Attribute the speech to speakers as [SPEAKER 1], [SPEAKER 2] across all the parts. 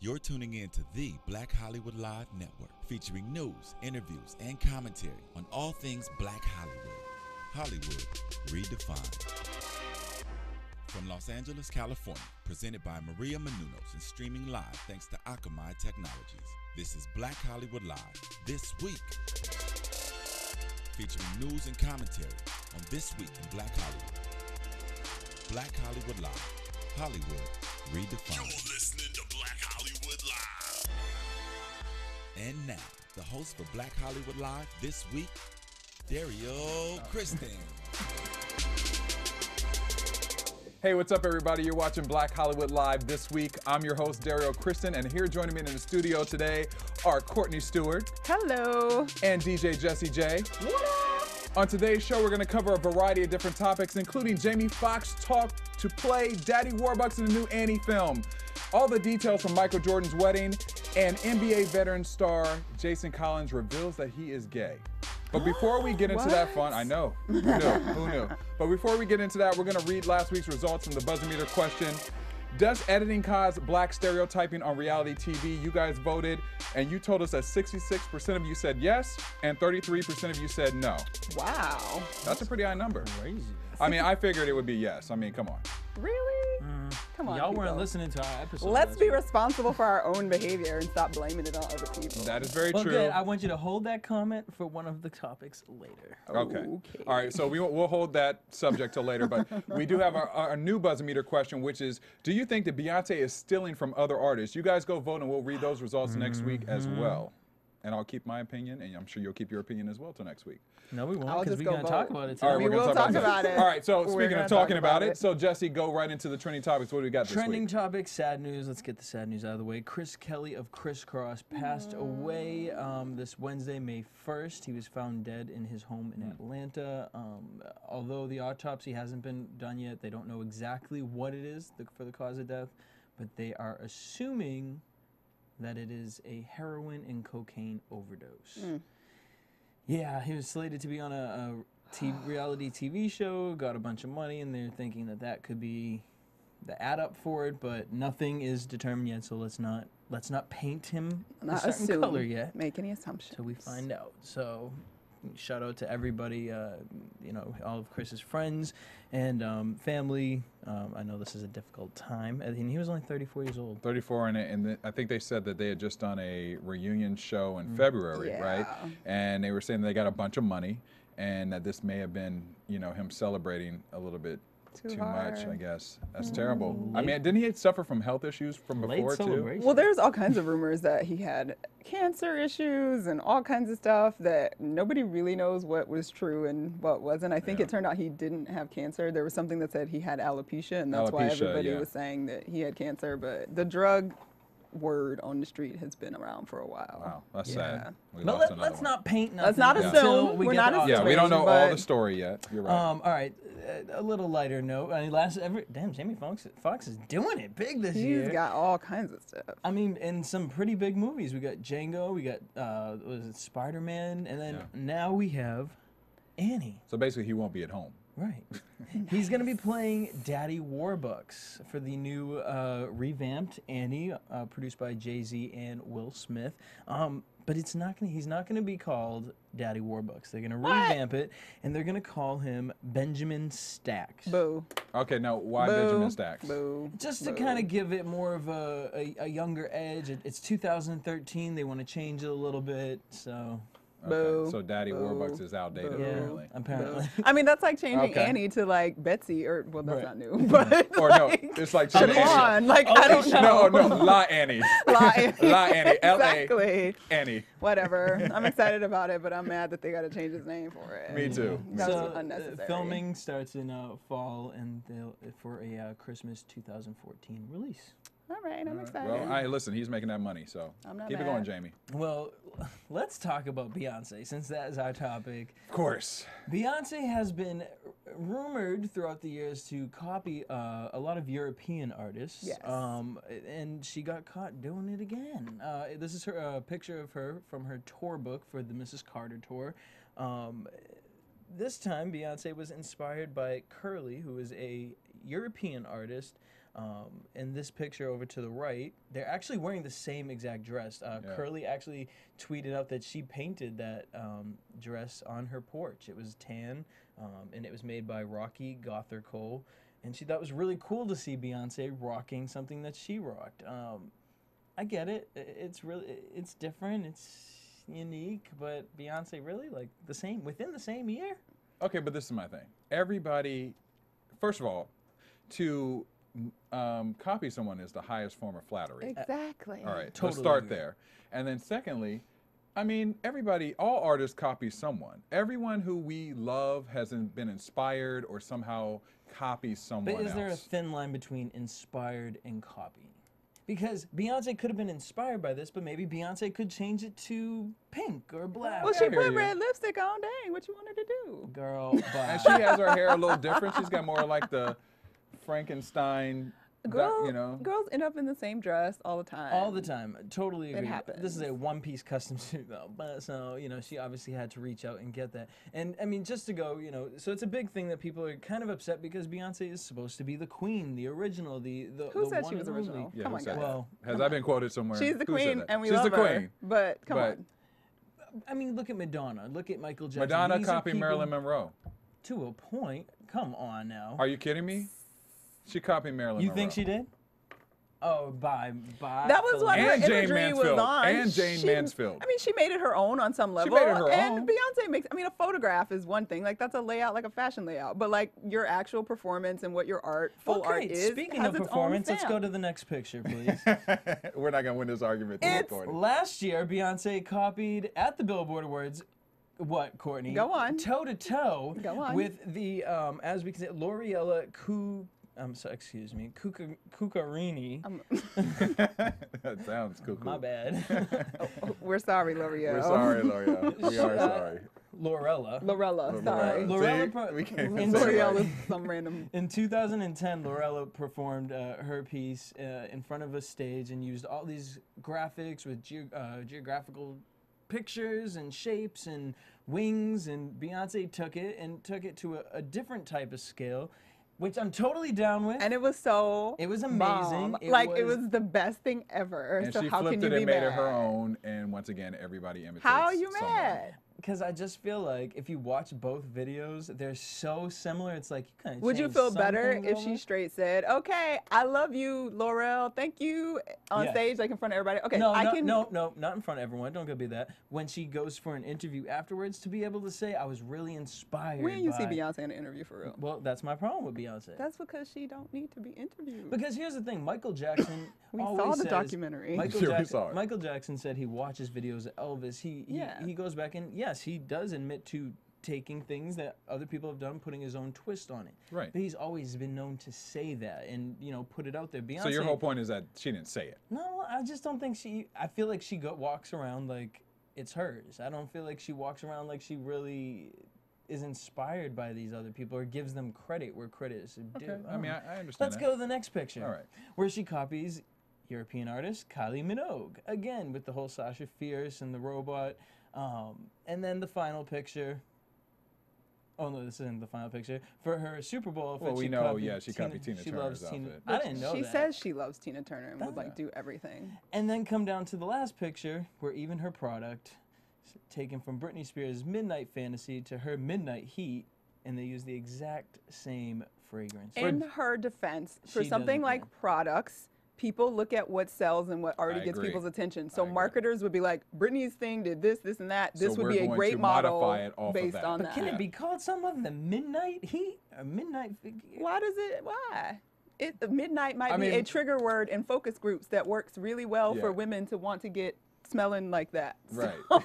[SPEAKER 1] You're tuning in to the Black Hollywood Live Network, featuring news, interviews, and commentary on all things Black Hollywood. Hollywood redefined. From Los Angeles, California, presented by Maria Menounos and streaming live thanks to Akamai Technologies. This is Black Hollywood Live, This Week, featuring news and commentary on This Week in Black Hollywood. Black Hollywood Live, Hollywood redefined.
[SPEAKER 2] You're listening to Black Hollywood Live.
[SPEAKER 1] And now, the host for Black Hollywood Live This Week, Dario Kristen.
[SPEAKER 3] Hey, what's up, everybody? You're watching Black Hollywood Live This Week. I'm your host, Dario Kristen, and here joining me in the studio today are Courtney Stewart.
[SPEAKER 4] Hello.
[SPEAKER 3] And DJ Jesse J. What up? On today's show, we're going to cover a variety of different topics, including Jamie Foxx talk to play Daddy Warbucks in the new Annie film, all the details from Michael Jordan's wedding, and NBA veteran star Jason Collins reveals that he is gay. But before we get into that fun, I know, who knew, who knew? But before we get into that, we're gonna read last week's results from the Buzzer-Meter question. Does editing cause black stereotyping on reality TV? You guys voted, and you told us that 66% of you said yes, and 33% of you said no.
[SPEAKER 4] Wow.
[SPEAKER 3] That's a pretty high number.
[SPEAKER 5] Crazy.
[SPEAKER 3] I mean, I figured it would be yes. I mean, come on.
[SPEAKER 4] Really? Come on,
[SPEAKER 5] Y'all
[SPEAKER 4] people.
[SPEAKER 5] weren't listening to our episode.
[SPEAKER 4] Let's
[SPEAKER 5] last
[SPEAKER 4] be
[SPEAKER 5] week.
[SPEAKER 4] responsible for our own behavior and stop blaming it on other people.
[SPEAKER 3] That is very
[SPEAKER 5] Well,
[SPEAKER 3] true.
[SPEAKER 5] good. I want you to hold that comment for one of the topics later.
[SPEAKER 3] Okay.
[SPEAKER 4] Okay.
[SPEAKER 3] All right. So we'll hold that subject till later, but we do have our new Buzzer-Meter question, which is: do you think that Beyonce is stealing from other artists? You guys go vote, and we'll read those results next week as well. And I'll keep my opinion, and I'm sure you'll keep your opinion as well till next week.
[SPEAKER 5] No, we won't,
[SPEAKER 4] I'll
[SPEAKER 5] because
[SPEAKER 4] just
[SPEAKER 5] we're
[SPEAKER 4] go
[SPEAKER 5] going to talk
[SPEAKER 4] vote.
[SPEAKER 5] about it
[SPEAKER 3] All
[SPEAKER 5] today.
[SPEAKER 3] right,
[SPEAKER 4] We
[SPEAKER 3] we're gonna
[SPEAKER 4] will talk about it.
[SPEAKER 3] All right. So
[SPEAKER 4] We're
[SPEAKER 3] speaking
[SPEAKER 4] gonna
[SPEAKER 3] of talking
[SPEAKER 4] talk
[SPEAKER 3] about
[SPEAKER 4] about
[SPEAKER 3] it,
[SPEAKER 4] it.
[SPEAKER 3] so Jesse, go right into the trending topics. What do we got this
[SPEAKER 5] Trending
[SPEAKER 3] week?
[SPEAKER 5] topic, sad news. Let's get the sad news out of the way. Chris Kelly of Criss Cross passed away this Wednesday, May 1st. He was found dead in his home in Atlanta. Although the autopsy hasn't been done yet, they don't know exactly what it is for the cause of death, but they are assuming that it is a heroin and cocaine overdose. Yeah, he was slated to be on a reality TV show, got a bunch of money, and they're thinking that that could be the add up for it, but nothing is determined yet, so let's not paint him
[SPEAKER 4] Not
[SPEAKER 5] a certain
[SPEAKER 4] assume.
[SPEAKER 5] color yet
[SPEAKER 4] Make any assumptions.
[SPEAKER 5] till we find out. So shout out to everybody, all of Chris's friends and family. I know this is a difficult time, and he was only 34 years old.
[SPEAKER 3] 34, and I think they said that they had just done a reunion show in February, right?
[SPEAKER 4] Yeah.
[SPEAKER 3] And they were saying they got a bunch of money, and that this may have been, him celebrating a little bit
[SPEAKER 4] Too
[SPEAKER 3] too much,
[SPEAKER 4] hard.
[SPEAKER 3] I guess. That's terrible. I mean, didn't he suffer from health issues from
[SPEAKER 5] Late
[SPEAKER 3] before, too?
[SPEAKER 5] celebration.
[SPEAKER 4] Well, there's all kinds of rumors that he had cancer issues and all kinds of stuff that nobody really knows what was true and what wasn't. I think it turned out he didn't have cancer. There was something that said he had alopecia, and that's why
[SPEAKER 3] Alopecia,
[SPEAKER 4] everybody
[SPEAKER 3] yeah.
[SPEAKER 4] was saying that he had cancer. But the drug word on the street has been around for a while.
[SPEAKER 3] Wow, that's
[SPEAKER 4] Yeah.
[SPEAKER 3] sad. We
[SPEAKER 5] But
[SPEAKER 3] lost another
[SPEAKER 5] let's
[SPEAKER 3] one.
[SPEAKER 5] not paint nothing.
[SPEAKER 4] Let's not
[SPEAKER 5] until
[SPEAKER 4] assume.
[SPEAKER 5] we
[SPEAKER 4] We're
[SPEAKER 5] get
[SPEAKER 4] not
[SPEAKER 5] the
[SPEAKER 4] assuming.
[SPEAKER 3] Yeah, we don't know all
[SPEAKER 4] but-
[SPEAKER 3] the story yet. You're right.
[SPEAKER 5] all right, a little lighter note. I mean, damn, Jamie Foxx is doing it big this year.
[SPEAKER 4] He's got all kinds of stuff.
[SPEAKER 5] I mean, in some pretty big movies. We got Django, we got was it Spider-Man, and then now we have Annie.
[SPEAKER 3] So basically, he won't be at home.
[SPEAKER 5] Right. He's going to be playing Daddy Warbucks for the new revamped Annie, produced by Jay-Z and Will Smith. But he's not going to be called Daddy Warbucks. They're going to revamp it, and they're going to call him Benjamin Stacks.
[SPEAKER 4] Boo.
[SPEAKER 3] Okay, now why
[SPEAKER 4] Boo.
[SPEAKER 3] Benjamin Stacks?
[SPEAKER 4] Boo.
[SPEAKER 5] Just to
[SPEAKER 4] Boo.
[SPEAKER 5] kind of give it more of a younger edge. It's 2013. They want to change it a little bit, so
[SPEAKER 3] Okay,
[SPEAKER 4] Boo.
[SPEAKER 3] so Daddy
[SPEAKER 4] Boo.
[SPEAKER 3] Warbucks is outdated,
[SPEAKER 4] Boo.
[SPEAKER 5] yeah,
[SPEAKER 3] apparently.
[SPEAKER 5] apparently.
[SPEAKER 4] I mean, that's like changing
[SPEAKER 3] Okay.
[SPEAKER 4] Annie to like Betsy, or well, that's
[SPEAKER 3] Right.
[SPEAKER 4] not new, but
[SPEAKER 3] Or
[SPEAKER 4] like,
[SPEAKER 3] no, it's like
[SPEAKER 4] come
[SPEAKER 3] changing Annie.
[SPEAKER 4] on, like I don't know.
[SPEAKER 3] No, La Annie.
[SPEAKER 4] La Annie.
[SPEAKER 3] La Annie. L.A.
[SPEAKER 4] Exactly.
[SPEAKER 3] Annie.
[SPEAKER 4] Whatever. I'm excited about it, but I'm mad that they got to change his name for it.
[SPEAKER 3] Me too.
[SPEAKER 4] That was
[SPEAKER 5] So,
[SPEAKER 4] unnecessary.
[SPEAKER 5] filming starts in fall, and for a Christmas 2014 release.
[SPEAKER 4] All right, I'm excited.
[SPEAKER 3] Well, listen, he's making that money, so
[SPEAKER 4] I'm not
[SPEAKER 3] keep it
[SPEAKER 4] mad.
[SPEAKER 3] going, Jamie.
[SPEAKER 5] Well, let's talk about Beyonce, since that is our topic.
[SPEAKER 3] Of course.
[SPEAKER 5] Beyonce has been rumored throughout the years to copy a lot of European artists.
[SPEAKER 4] Yes.
[SPEAKER 5] And she got caught doing it again. This is a picture of her from her tour book for the Mrs. Carter tour. This time, Beyonce was inspired by Curly, who is a European artist In this picture over to the right, they're actually wearing the same exact dress. Curly actually tweeted out that she painted that dress on her porch. It was tan, and it was made by Rocky Gother Cole. And she thought it was really cool to see Beyonce rocking something that she rocked. I get it. It's different. It's unique, but Beyonce really like the same within the same year.
[SPEAKER 3] Okay, but this is my thing. Everybody, first of all, to copy someone is the highest form of flattery.
[SPEAKER 4] Exactly.
[SPEAKER 3] All right,
[SPEAKER 5] Totally
[SPEAKER 3] let's start
[SPEAKER 5] agree.
[SPEAKER 3] there. And then secondly, I mean, everybody, all artists copy someone. Everyone who we love has been inspired or somehow copies someone
[SPEAKER 5] But is
[SPEAKER 3] else.
[SPEAKER 5] there a thin line between inspired and copying? Because Beyonce could have been inspired by this, but maybe Beyonce could change it to pink or black.
[SPEAKER 4] Well, she
[SPEAKER 3] I hear
[SPEAKER 4] put
[SPEAKER 3] you.
[SPEAKER 4] red lipstick on. Dang, what you wanted to do?
[SPEAKER 5] Girl,
[SPEAKER 3] And
[SPEAKER 5] bye.
[SPEAKER 3] she has her hair a little different. She's got more like the Frankenstein, you know.
[SPEAKER 4] Girls end up in the same dress all the time.
[SPEAKER 5] All the time. Totally agree. This is a
[SPEAKER 4] happens.
[SPEAKER 5] one-piece custom suit, though. But so, you know, she obviously had to reach out and get that. And, I mean, just to go, you know, so it's a big thing that people are kind of upset because Beyonce is supposed to be the queen, the original, the
[SPEAKER 4] Who said
[SPEAKER 5] one
[SPEAKER 4] she was
[SPEAKER 5] and only.
[SPEAKER 4] original?
[SPEAKER 3] Yeah,
[SPEAKER 4] Come
[SPEAKER 3] who
[SPEAKER 4] on,
[SPEAKER 3] said
[SPEAKER 4] guys.
[SPEAKER 3] that?
[SPEAKER 5] Well,
[SPEAKER 3] Has I been quoted somewhere?
[SPEAKER 4] She's the
[SPEAKER 3] Who said
[SPEAKER 4] queen,
[SPEAKER 3] that?
[SPEAKER 4] and we
[SPEAKER 3] She's
[SPEAKER 4] love
[SPEAKER 3] the
[SPEAKER 4] her.
[SPEAKER 3] queen.
[SPEAKER 4] But come
[SPEAKER 3] But
[SPEAKER 4] on.
[SPEAKER 5] I mean, look at Madonna. Look at Michael Jackson.
[SPEAKER 3] Madonna
[SPEAKER 5] These are
[SPEAKER 3] copied
[SPEAKER 5] people-
[SPEAKER 3] Marilyn Monroe.
[SPEAKER 5] To a point. Come on now.
[SPEAKER 3] Are you kidding me? She copied Marilyn
[SPEAKER 5] You
[SPEAKER 3] Monroe.
[SPEAKER 5] think she did? Oh, bye.
[SPEAKER 4] That was what her
[SPEAKER 3] And Jane
[SPEAKER 4] imagery was
[SPEAKER 3] Mansfield.
[SPEAKER 4] on.
[SPEAKER 3] And Jane Mansfield.
[SPEAKER 4] I mean, she made it her own on some level.
[SPEAKER 3] made it her
[SPEAKER 4] and
[SPEAKER 3] own.
[SPEAKER 4] Beyonce makes, I mean, a photograph is one thing. Like, that's a layout, like a fashion layout. But, like, your actual performance and what your art, full art
[SPEAKER 5] Okay,
[SPEAKER 4] is,
[SPEAKER 5] speaking
[SPEAKER 4] has
[SPEAKER 5] of
[SPEAKER 4] its own
[SPEAKER 5] performance, let's go
[SPEAKER 4] stamp.
[SPEAKER 5] to the next picture, please.
[SPEAKER 3] We're not gonna win this argument. Till
[SPEAKER 4] It's
[SPEAKER 3] recorded.
[SPEAKER 5] Last year, Beyonce copied at the Billboard Awards. What, Courtney?
[SPEAKER 4] Go on.
[SPEAKER 5] Toe to toe
[SPEAKER 4] Go on.
[SPEAKER 5] with the, as we can say, L'Oreal Cuccarini.
[SPEAKER 3] That sounds cuckoo.
[SPEAKER 5] My bad.
[SPEAKER 4] We're sorry, L'Oreal.
[SPEAKER 3] We're sorry, L'Oreal. We are sorry.
[SPEAKER 5] Lorella.
[SPEAKER 4] Lorella, sorry.
[SPEAKER 5] Lorella
[SPEAKER 3] See?
[SPEAKER 5] pro-
[SPEAKER 3] We can't
[SPEAKER 5] in
[SPEAKER 3] even say it
[SPEAKER 4] L'Oreal
[SPEAKER 3] right.
[SPEAKER 4] is some random.
[SPEAKER 5] In 2010, Lorella performed her piece in front of a stage and used all these graphics with geographical pictures and shapes and wings, and Beyonce took it to a different type of scale, which I'm totally down with.
[SPEAKER 4] And it was so
[SPEAKER 5] It was amazing.
[SPEAKER 4] bomb.
[SPEAKER 5] It
[SPEAKER 4] Like,
[SPEAKER 5] was-
[SPEAKER 4] it was the best thing ever.
[SPEAKER 3] And
[SPEAKER 4] so
[SPEAKER 3] she
[SPEAKER 4] how
[SPEAKER 3] flipped
[SPEAKER 4] can you
[SPEAKER 3] it
[SPEAKER 4] be
[SPEAKER 3] and made it
[SPEAKER 4] mad?
[SPEAKER 3] her own. And once again, everybody imitates.
[SPEAKER 4] How are you
[SPEAKER 3] someone.
[SPEAKER 4] mad?
[SPEAKER 5] Because I just feel like if you watch both videos, they're so similar. It's like you kind of.
[SPEAKER 4] Would you feel better if she straight said, "Okay, I love you, Laurel. Thank you," on
[SPEAKER 5] Yes.
[SPEAKER 4] stage, like in front of everybody? Okay,
[SPEAKER 5] No,
[SPEAKER 4] I
[SPEAKER 5] no,
[SPEAKER 4] can.
[SPEAKER 5] no, not in front of everyone. Don't go be that. When she goes for an interview afterwards, to be able to say, "I was really inspired."
[SPEAKER 4] When you see
[SPEAKER 5] by-"
[SPEAKER 4] Beyonce in an interview for real?
[SPEAKER 5] Well, that's my problem with Beyonce.
[SPEAKER 4] That's because she don't need to be interviewed.
[SPEAKER 5] Because here's the thing, Michael Jackson.
[SPEAKER 4] We
[SPEAKER 5] always
[SPEAKER 4] saw the
[SPEAKER 5] says-
[SPEAKER 4] documentary.
[SPEAKER 5] Michael,
[SPEAKER 3] Yeah, we
[SPEAKER 5] Jackson,
[SPEAKER 3] saw it.
[SPEAKER 5] Michael Jackson said he watches videos of Elvis.
[SPEAKER 4] Yeah.
[SPEAKER 5] He goes back and yes, he does admit to taking things that other people have done, putting his own twist on it.
[SPEAKER 3] Right.
[SPEAKER 5] But he's always been known to say that and put it out there. Beyonce.
[SPEAKER 3] So your whole point is that she didn't say it.
[SPEAKER 5] No, I just don't think she. I feel like she walks around like it's hers. I don't feel like she walks around like she really is inspired by these other people or gives them credit where credit is due.
[SPEAKER 3] Okay. I mean, I understand
[SPEAKER 5] Let's
[SPEAKER 3] that.
[SPEAKER 5] go to the next picture.
[SPEAKER 3] All right.
[SPEAKER 5] Where she copies European artist Kylie Minogue again with the whole Sasha Fierce and the robot, and then the final picture. Oh no, this isn't the final picture. For her Super Bowl outfit,
[SPEAKER 3] Well, we
[SPEAKER 5] she
[SPEAKER 3] know,
[SPEAKER 5] copied
[SPEAKER 3] yeah, she copied Tina
[SPEAKER 5] she
[SPEAKER 3] Turner's
[SPEAKER 5] loves Tina.
[SPEAKER 3] outfit.
[SPEAKER 5] I didn't know
[SPEAKER 4] she
[SPEAKER 5] that.
[SPEAKER 4] says she loves Tina Turner and would
[SPEAKER 3] Yeah.
[SPEAKER 4] like do everything.
[SPEAKER 5] And then come down to the last picture where even her product, taken from Britney Spears' Midnight Fantasy to her Midnight Heat, and they use the exact same fragrance.
[SPEAKER 4] In her defense, for
[SPEAKER 5] She
[SPEAKER 4] something
[SPEAKER 5] doesn't
[SPEAKER 4] like
[SPEAKER 5] care.
[SPEAKER 4] products, people look at what sells and what already
[SPEAKER 3] I
[SPEAKER 4] gets
[SPEAKER 3] agree.
[SPEAKER 4] people's attention.
[SPEAKER 3] I
[SPEAKER 4] So
[SPEAKER 3] agree.
[SPEAKER 4] marketers would be like, Britney's thing did this, this, and that. This
[SPEAKER 3] So
[SPEAKER 4] would
[SPEAKER 3] we're
[SPEAKER 4] be a
[SPEAKER 3] going
[SPEAKER 4] great
[SPEAKER 3] to
[SPEAKER 4] model
[SPEAKER 3] modify it off of
[SPEAKER 4] based
[SPEAKER 3] that.
[SPEAKER 4] on
[SPEAKER 3] But
[SPEAKER 4] that.
[SPEAKER 5] Can
[SPEAKER 3] Yeah.
[SPEAKER 5] it be called something other than Midnight Heat or Midnight?
[SPEAKER 4] Why does it? Why? Midnight might
[SPEAKER 3] I
[SPEAKER 4] be a
[SPEAKER 3] mean-
[SPEAKER 4] trigger word in focus groups that works really well
[SPEAKER 3] Yeah.
[SPEAKER 4] for women to want to get smelling like that.
[SPEAKER 3] Right.
[SPEAKER 4] So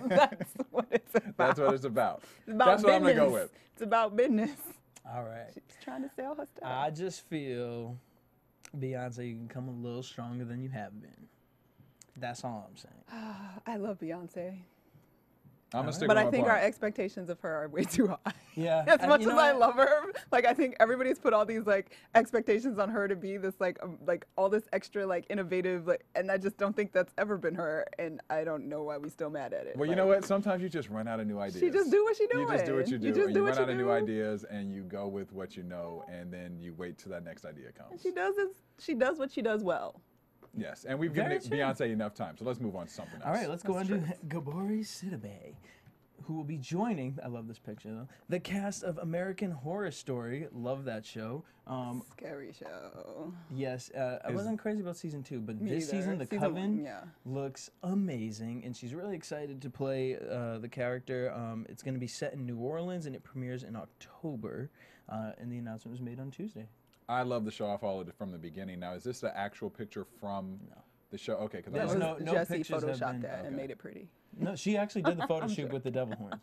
[SPEAKER 4] that's what it's about.
[SPEAKER 3] That's what it's about.
[SPEAKER 4] It's about
[SPEAKER 3] That's what I'm
[SPEAKER 4] business.
[SPEAKER 3] gonna go with.
[SPEAKER 4] It's about business.
[SPEAKER 5] All right.
[SPEAKER 4] She's trying to sell her stuff.
[SPEAKER 5] I just feel, Beyonce, you can come a little stronger than you have been. That's all I'm saying.
[SPEAKER 4] I love Beyonce.
[SPEAKER 3] I'm gonna stick
[SPEAKER 4] But
[SPEAKER 3] with
[SPEAKER 4] I
[SPEAKER 3] my
[SPEAKER 4] think our
[SPEAKER 3] point.
[SPEAKER 4] expectations of her are way too high.
[SPEAKER 5] Yeah.
[SPEAKER 4] As much
[SPEAKER 5] you
[SPEAKER 4] as
[SPEAKER 5] know
[SPEAKER 4] I
[SPEAKER 5] what?
[SPEAKER 4] love her, like I think everybody's put all these like expectations on her to be this like all this extra like innovative like, and I just don't think that's ever been her, and I don't know why we still mad at it.
[SPEAKER 3] Well, you know what? Sometimes you just run out of new ideas.
[SPEAKER 4] She just do what she
[SPEAKER 3] You just do what you
[SPEAKER 4] doing.
[SPEAKER 3] do,
[SPEAKER 4] You just
[SPEAKER 3] and
[SPEAKER 4] do
[SPEAKER 3] you
[SPEAKER 4] what
[SPEAKER 3] run out
[SPEAKER 4] you
[SPEAKER 3] of new
[SPEAKER 4] do.
[SPEAKER 3] ideas, and you go with what you know, and then you wait till that next idea comes.
[SPEAKER 4] She does what she does well.
[SPEAKER 3] Yes, and we've given
[SPEAKER 5] Very true.
[SPEAKER 3] Beyonce enough time, so let's move on to something else.
[SPEAKER 5] All right, let's go on
[SPEAKER 4] That's
[SPEAKER 5] to Gabori Sidibe, who will be joining, I love this picture though, the cast of American Horror Story. Love that show.
[SPEAKER 4] Scary show.
[SPEAKER 5] Yes, I wasn't crazy about season 2, but
[SPEAKER 4] Me
[SPEAKER 5] this
[SPEAKER 4] either.
[SPEAKER 5] season, The
[SPEAKER 4] Season
[SPEAKER 5] Coven,
[SPEAKER 4] one, yeah.
[SPEAKER 5] looks amazing, and she's really excited to play the character. It's going to be set in New Orleans, and it premieres in October, and the announcement was made on Tuesday.
[SPEAKER 3] I love the show. I followed it from the beginning. Now, is this the actual picture from the show? Okay, because
[SPEAKER 5] There's
[SPEAKER 3] I
[SPEAKER 5] no
[SPEAKER 4] Jesse
[SPEAKER 5] pictures have
[SPEAKER 4] photoshopped
[SPEAKER 5] been-
[SPEAKER 4] that and
[SPEAKER 3] okay.
[SPEAKER 4] made it pretty.
[SPEAKER 5] No, she actually did the photo shoot with the devil horns.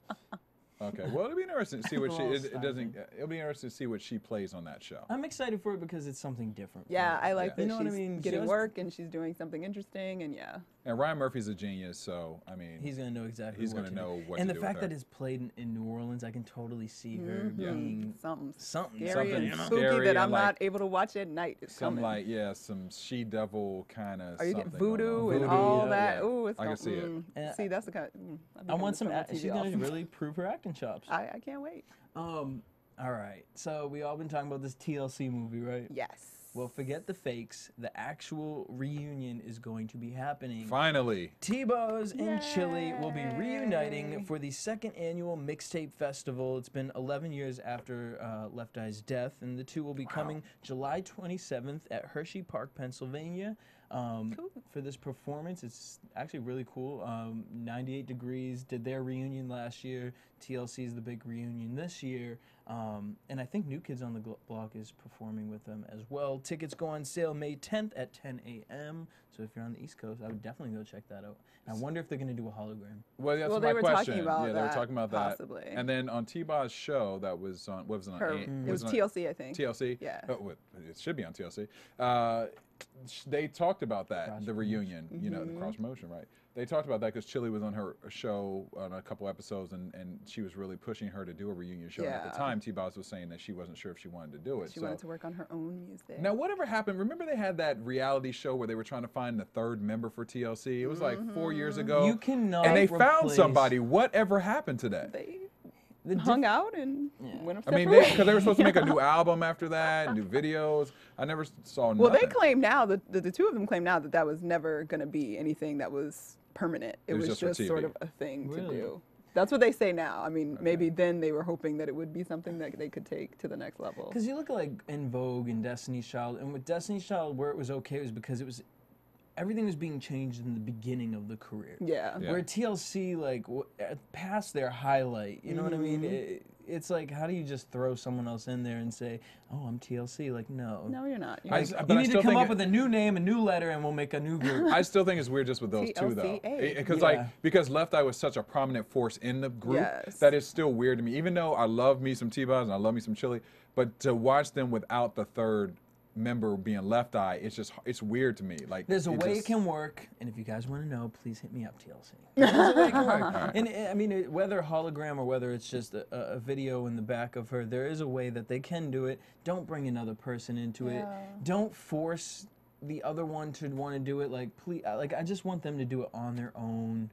[SPEAKER 3] Okay, well, it'll be interesting to see what she.
[SPEAKER 5] Little
[SPEAKER 3] It doesn't. It'll be interesting to see what she plays on that show.
[SPEAKER 5] I'm excited for it because it's something different. for
[SPEAKER 4] Yeah,
[SPEAKER 5] her.
[SPEAKER 4] I like
[SPEAKER 3] Yeah.
[SPEAKER 4] that
[SPEAKER 5] You know what I
[SPEAKER 4] she's
[SPEAKER 5] mean? She
[SPEAKER 4] getting
[SPEAKER 5] always-
[SPEAKER 4] work and she's doing something interesting, and yeah.
[SPEAKER 3] And Ryan Murphy's a genius, so I mean,
[SPEAKER 5] He's gonna know exactly.
[SPEAKER 3] He's
[SPEAKER 5] what
[SPEAKER 3] gonna
[SPEAKER 5] to
[SPEAKER 3] know
[SPEAKER 5] do.
[SPEAKER 3] what
[SPEAKER 5] And
[SPEAKER 3] to
[SPEAKER 5] the
[SPEAKER 3] do with
[SPEAKER 5] fact that
[SPEAKER 3] her.
[SPEAKER 5] it's played in New Orleans, I can totally see her being
[SPEAKER 4] Something
[SPEAKER 5] something
[SPEAKER 4] scary and
[SPEAKER 5] you know?
[SPEAKER 4] spooky
[SPEAKER 3] Scary
[SPEAKER 4] that
[SPEAKER 3] and,
[SPEAKER 4] I'm
[SPEAKER 3] like,
[SPEAKER 4] not able to watch at night. It's
[SPEAKER 3] some
[SPEAKER 4] coming.
[SPEAKER 3] some she-devil kind of.
[SPEAKER 4] Are you getting
[SPEAKER 3] something going
[SPEAKER 4] voodoo
[SPEAKER 3] on.
[SPEAKER 4] and
[SPEAKER 5] Voodoo,
[SPEAKER 4] all
[SPEAKER 5] yeah,
[SPEAKER 4] that?
[SPEAKER 3] yeah.
[SPEAKER 4] Ooh, it's
[SPEAKER 3] I can
[SPEAKER 4] gonna-
[SPEAKER 3] see it.
[SPEAKER 5] And
[SPEAKER 4] See, that's the kind.
[SPEAKER 5] I want some. She's gonna
[SPEAKER 4] TV off.
[SPEAKER 5] really prove her acting chops.
[SPEAKER 4] I can't wait.
[SPEAKER 5] All right. So we all been talking about this TLC movie, right?
[SPEAKER 4] Yes.
[SPEAKER 5] Well, forget the fakes. The actual reunion is going to be happening.
[SPEAKER 3] Finally,
[SPEAKER 5] T-Boz and Chili will be reuniting for the second annual Mixtape Festival. It's been 11 years after Left Eye's death, and the two will be coming July 27th at Hershey Park, Pennsylvania. For this performance, it's actually really cool. 98 Degrees did their reunion last year. TLC is the big reunion this year. And I think New Kids on the Block is performing with them as well. Tickets go on sale May 10th at 10 a.m. So if you're on the East Coast, I would definitely go check that out. And I wonder if they're going to do a hologram.
[SPEAKER 3] well, that's
[SPEAKER 4] Well,
[SPEAKER 3] my
[SPEAKER 4] they were
[SPEAKER 3] question.
[SPEAKER 4] talking about
[SPEAKER 3] yeah, they were
[SPEAKER 4] that,
[SPEAKER 3] talking about that.
[SPEAKER 4] possibly.
[SPEAKER 3] And then on T-Boz's show, that was on. What was it on?
[SPEAKER 4] Her, it was TLC, I think.
[SPEAKER 3] TLC.
[SPEAKER 4] Yeah.
[SPEAKER 3] Oh, it should be on TLC. They talked about that,
[SPEAKER 5] Cross
[SPEAKER 3] the reunion. You know, the cross promotion, right? They talked about that because Chili was on her show on a couple episodes, and she was really pushing her to do a reunion show. And at the
[SPEAKER 4] Yeah.
[SPEAKER 3] time, T-Boz was saying that she wasn't sure if she wanted to do it.
[SPEAKER 4] She wanted to work on her own music.
[SPEAKER 3] Now, whatever happened? Remember they had that reality show where they were trying to find the third member for TLC? It was like 4 years ago.
[SPEAKER 5] You cannot
[SPEAKER 3] and they found
[SPEAKER 5] replace-
[SPEAKER 3] somebody. Whatever happened to that?
[SPEAKER 4] They
[SPEAKER 5] The
[SPEAKER 4] hung out and went up
[SPEAKER 3] I mean,
[SPEAKER 4] separate
[SPEAKER 3] because they were supposed to make a new album after that, new videos. I never saw
[SPEAKER 4] Well,
[SPEAKER 3] nothing.
[SPEAKER 4] they claim now that the two of them claim now that that was never going to be anything that was permanent. It was
[SPEAKER 3] just for
[SPEAKER 4] just sort
[SPEAKER 3] TV.
[SPEAKER 4] of a thing
[SPEAKER 5] Really?
[SPEAKER 4] to do. That's what they say now. I mean, maybe then they were hoping that it would be something that they could take to the next level.
[SPEAKER 5] Because you look at like In Vogue and Destiny's Child, and with Destiny's Child, where it was okay was because it was everything was being changed in the beginning of the career.
[SPEAKER 4] Yeah.
[SPEAKER 3] Yeah.
[SPEAKER 5] Where TLC, like past their highlight, you know what I mean? It's like, how do you just throw someone else in there and say, "Oh, I'm TLC"? Like, no.
[SPEAKER 4] No, you're not.
[SPEAKER 3] I-
[SPEAKER 4] You're
[SPEAKER 3] but
[SPEAKER 5] You
[SPEAKER 3] I
[SPEAKER 5] need to
[SPEAKER 3] still
[SPEAKER 5] come
[SPEAKER 3] think
[SPEAKER 5] up
[SPEAKER 3] it-
[SPEAKER 5] with a new name, a new letter, and we'll make a new group.
[SPEAKER 3] I still think it's weird just with those two though,
[SPEAKER 4] TLCA.
[SPEAKER 3] because
[SPEAKER 5] Yeah.
[SPEAKER 3] because Left Eye was such a prominent force in the group
[SPEAKER 4] Yes.
[SPEAKER 3] that is still weird to me. Even though I love me some T-Boz and I love me some Chili, but to watch them without the third member being Left Eye, it's weird to me. Like
[SPEAKER 5] There's a way it
[SPEAKER 3] just-
[SPEAKER 5] can work, and if you guys want to know, please hit me up, TLC. There's a way it can work. And I mean, whether hologram or whether it's just a video in the back of her, there is a way that they can do it. Don't bring another person into it. Don't force the other one to want to do it. Like, please, like I just want them to do it on their own.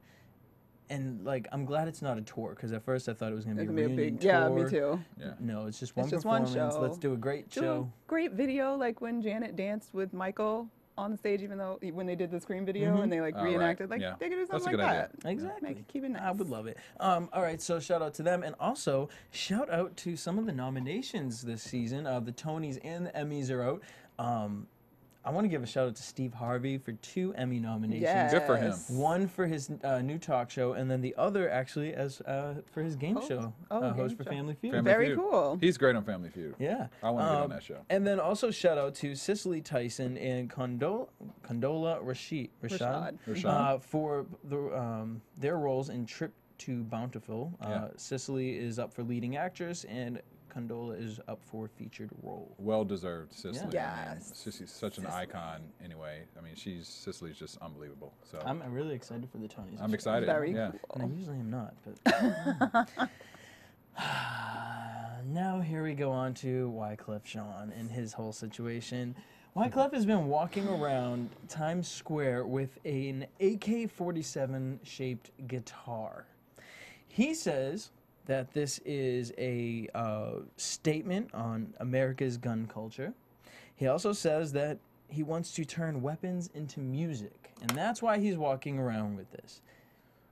[SPEAKER 5] And like, I'm glad it's not a tour, because at first I thought it was gonna be
[SPEAKER 4] It's
[SPEAKER 5] a
[SPEAKER 4] gonna be a
[SPEAKER 5] reunion
[SPEAKER 4] big.
[SPEAKER 5] tour.
[SPEAKER 4] Yeah, me too.
[SPEAKER 3] Yeah.
[SPEAKER 5] No, it's just one
[SPEAKER 4] just one
[SPEAKER 5] performance.
[SPEAKER 4] show.
[SPEAKER 5] Let's do a great
[SPEAKER 4] Do
[SPEAKER 5] show.
[SPEAKER 4] a great video like when Janet danced with Michael on the stage, even though when they did the Scream video and they like
[SPEAKER 3] Oh, right.
[SPEAKER 4] reenacted, like
[SPEAKER 3] Yeah.
[SPEAKER 4] they could do
[SPEAKER 3] That's a
[SPEAKER 4] something
[SPEAKER 3] good
[SPEAKER 4] like
[SPEAKER 3] idea.
[SPEAKER 4] that.
[SPEAKER 5] Exactly.
[SPEAKER 4] Make it, keep it nice.
[SPEAKER 5] I would love it. All right, so shout out to them, and also shout out to some of the nominations this season. The Tonys and the Emmys are out. I want to give a shout out to Steve Harvey for 2 Emmy nominations.
[SPEAKER 4] Yes.
[SPEAKER 3] Good for him.
[SPEAKER 5] One for his new talk show, and then the other actually as for his game show,
[SPEAKER 4] game
[SPEAKER 5] host for
[SPEAKER 4] show.
[SPEAKER 5] Family Feud.
[SPEAKER 3] Family
[SPEAKER 4] Very
[SPEAKER 3] Feud.
[SPEAKER 4] cool.
[SPEAKER 3] He's great on Family Feud.
[SPEAKER 5] Yeah.
[SPEAKER 3] I want to get on that show.
[SPEAKER 5] And then also shout out to Cicely Tyson and Condola
[SPEAKER 3] Rashad.
[SPEAKER 5] for their roles in Trip to Bountiful. Cicely is up for leading actress, and Condola is up for a featured role.
[SPEAKER 3] Well deserved, Cicely.
[SPEAKER 4] Yeah.
[SPEAKER 3] I mean,
[SPEAKER 4] Yes.
[SPEAKER 3] Cicely's such an icon anyway. I mean, Cicely's just unbelievable. So
[SPEAKER 5] I'm really excited for the Tonys.
[SPEAKER 3] I'm excited.
[SPEAKER 4] Very
[SPEAKER 3] yeah.
[SPEAKER 5] And I
[SPEAKER 4] cool.
[SPEAKER 5] usually am not, but now here we go on to Wyclef Jean and his whole situation. Wyclef has been walking around Times Square with an AK-47 shaped guitar. He says that this is a statement on America's gun culture. He also says that he wants to turn weapons into music, and that's why he's walking around with this.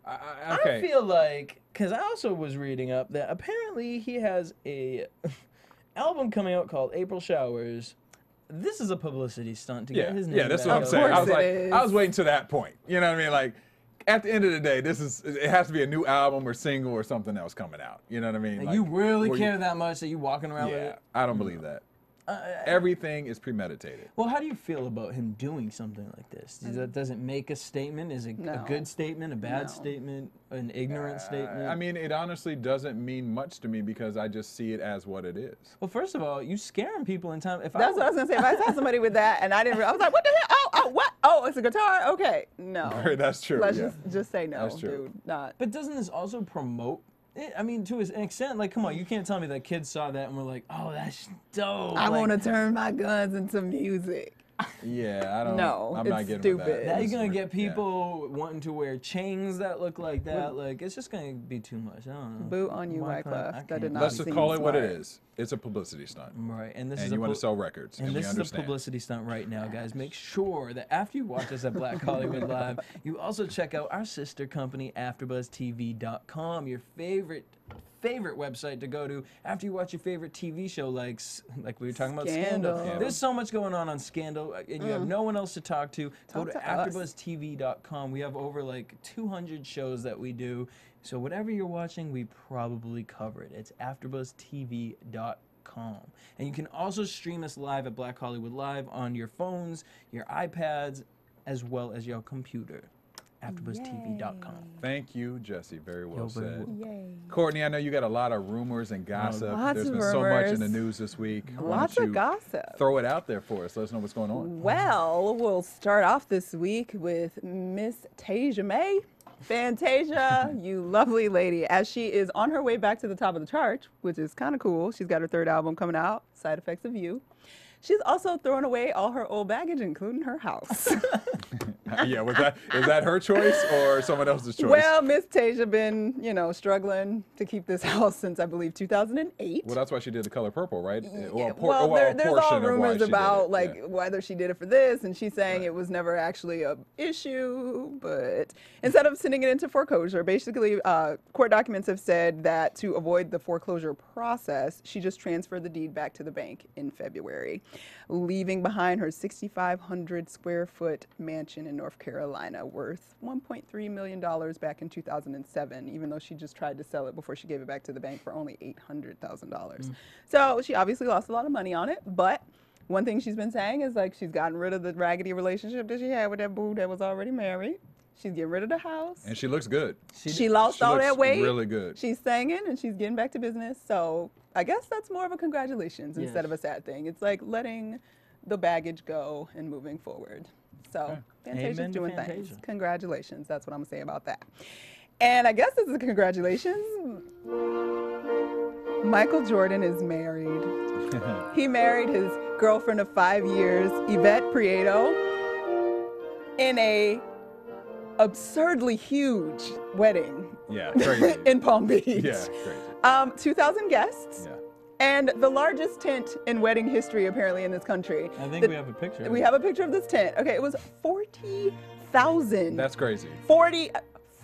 [SPEAKER 3] Okay.
[SPEAKER 5] I feel like, because I also was reading up that apparently he has a album coming out called April Showers. This is a publicity stunt to
[SPEAKER 3] yeah,
[SPEAKER 5] get his name
[SPEAKER 3] yeah, that's
[SPEAKER 5] back
[SPEAKER 3] what I'm
[SPEAKER 5] out
[SPEAKER 3] saying. I
[SPEAKER 5] there.
[SPEAKER 3] was
[SPEAKER 4] course
[SPEAKER 3] like,
[SPEAKER 4] it is.
[SPEAKER 3] I was waiting to that point. You know what I mean? Like, at the end of the day, it has to be a new album or single or something else coming out. You know what I mean?
[SPEAKER 5] Like,
[SPEAKER 3] Like,
[SPEAKER 5] you really
[SPEAKER 3] where
[SPEAKER 5] care that much that you walking around with
[SPEAKER 3] Yeah,
[SPEAKER 5] it?
[SPEAKER 3] I don't believe that. Everything is premeditated.
[SPEAKER 5] Well, how do you feel about him doing something like this? Does it make a statement? Is it a
[SPEAKER 4] No.
[SPEAKER 5] good statement, a bad
[SPEAKER 4] No.
[SPEAKER 5] statement, an ignorant statement?
[SPEAKER 3] I mean, it honestly doesn't mean much to me because I just see it as what it is.
[SPEAKER 5] well, first of all, you scaring people in time.
[SPEAKER 4] That's what I was gonna say. If I saw somebody with that and I didn't, I was like, what the hell? Oh, what? Oh, it's a guitar. Okay, no.
[SPEAKER 3] That's true.
[SPEAKER 4] Let's
[SPEAKER 3] yeah.
[SPEAKER 4] just say no,
[SPEAKER 3] That's true.
[SPEAKER 4] dude. Not.
[SPEAKER 5] But doesn't this also promote it? I mean, to an extent, like, come on, you can't tell me that kids saw that and were like, oh, that's dope.
[SPEAKER 4] I
[SPEAKER 5] Like,
[SPEAKER 4] want to turn my guns into music.
[SPEAKER 3] Yeah, I don't.
[SPEAKER 4] No,
[SPEAKER 3] I'm not
[SPEAKER 4] it's
[SPEAKER 3] getting with
[SPEAKER 4] stupid.
[SPEAKER 3] that.
[SPEAKER 5] Now you're
[SPEAKER 3] It's
[SPEAKER 5] gonna
[SPEAKER 3] re-
[SPEAKER 5] get people wanting to wear chains that look like that. Like, it's just gonna be too much. I don't know.
[SPEAKER 4] Boot on you,
[SPEAKER 5] Why can't- I
[SPEAKER 4] Wyclef. That
[SPEAKER 5] can't.
[SPEAKER 4] did not
[SPEAKER 3] Let's just
[SPEAKER 4] seem
[SPEAKER 3] call it what it
[SPEAKER 4] smart.
[SPEAKER 3] is. It's a publicity stunt.
[SPEAKER 5] Right, and this
[SPEAKER 3] And
[SPEAKER 5] is
[SPEAKER 3] you
[SPEAKER 5] a
[SPEAKER 3] want
[SPEAKER 5] pu-
[SPEAKER 3] to sell records.
[SPEAKER 5] And
[SPEAKER 3] we
[SPEAKER 5] this is a
[SPEAKER 3] understand.
[SPEAKER 5] publicity stunt right now, guys. Make sure that after you watch us at Black Hollywood Live, you also check out our sister company, AfterBuzzTV.com, your favorite website to go to after you watch your favorite TV show, like we were talking about Scandal.
[SPEAKER 4] Scandal.
[SPEAKER 5] There's so much going on Scandal, and you have no one else to talk to. Go
[SPEAKER 4] Talk
[SPEAKER 5] to
[SPEAKER 4] to us.
[SPEAKER 5] AfterBuzzTV.com. We have over like 200 shows that we do. So whatever you're watching, we probably cover it. It's AfterBuzzTV.com. And you can also stream us live at Black Hollywood Live on your phones, your iPads, as well as your computer. AfterBuzzTV.com.
[SPEAKER 3] Thank you, Jesse. Very well
[SPEAKER 5] Yo, very
[SPEAKER 3] said.
[SPEAKER 5] well.
[SPEAKER 4] Yay.
[SPEAKER 3] Courtney, I know you got a lot of rumors and gossip.
[SPEAKER 4] Lots
[SPEAKER 3] There's
[SPEAKER 4] of
[SPEAKER 3] been so much in the
[SPEAKER 4] rumors.
[SPEAKER 3] news this week. Why
[SPEAKER 4] Lots
[SPEAKER 3] don't
[SPEAKER 4] of
[SPEAKER 3] you
[SPEAKER 4] gossip.
[SPEAKER 3] Throw it out there for us. Let us know what's going on.
[SPEAKER 4] Well, we'll start off this week with Miss Tasia May. Fantasia, you lovely lady, as she is on her way back to the top of the chart, which is kind of cool. She's got her third album coming out, Side Effects of You. She's also throwing away all her old baggage, including her house.
[SPEAKER 3] Yeah, is that her choice or someone else's choice?
[SPEAKER 4] Well, Miss Tasia been, struggling to keep this house since I believe 2008.
[SPEAKER 3] Well, that's why she did The Color Purple, right? Or a
[SPEAKER 4] Well,
[SPEAKER 3] a
[SPEAKER 4] there's all
[SPEAKER 3] portion of why
[SPEAKER 4] rumors
[SPEAKER 3] she did
[SPEAKER 4] about
[SPEAKER 3] it.
[SPEAKER 4] like
[SPEAKER 3] Yeah.
[SPEAKER 4] whether she did it for this, and she's saying it was never actually a issue. But instead of sending it into foreclosure, basically, court documents have said that to avoid the foreclosure process, she just transferred the deed back to the bank in February, leaving behind her 6,500 square foot mansion in North Carolina worth $1.3 million back in 2007, even though she just tried to sell it before she gave it back to the bank for only $800,000. So she obviously lost a lot of money on it, but one thing she's been saying is like she's gotten rid of the raggedy relationship that she had with that boo that was already married. She's getting rid of the house.
[SPEAKER 3] And she looks good.
[SPEAKER 4] She lost
[SPEAKER 3] She
[SPEAKER 4] all
[SPEAKER 3] looks
[SPEAKER 4] that weight.
[SPEAKER 3] really good.
[SPEAKER 4] She's singing and she's getting back to business. So I guess that's more of a congratulations
[SPEAKER 5] Yes.
[SPEAKER 4] instead of a sad thing. It's like letting the baggage go and moving forward. So Fantasia's
[SPEAKER 5] Amen to
[SPEAKER 4] doing
[SPEAKER 5] Fantasia.
[SPEAKER 4] things. Congratulations. That's what I'm gonna say about that. And I guess this is a congratulations. Michael Jordan is married. He married his girlfriend of 5 years, Yvette Prieto, in a absurdly huge wedding
[SPEAKER 3] Yeah, crazy.
[SPEAKER 4] in Palm Beach.
[SPEAKER 3] Yeah, crazy.
[SPEAKER 4] 2,000 guests.
[SPEAKER 3] Yeah.
[SPEAKER 4] And the largest tent in wedding history, apparently, in this country.
[SPEAKER 5] I think we have a picture.
[SPEAKER 4] We have a picture of this tent. Okay, it was 40,000.
[SPEAKER 3] That's crazy.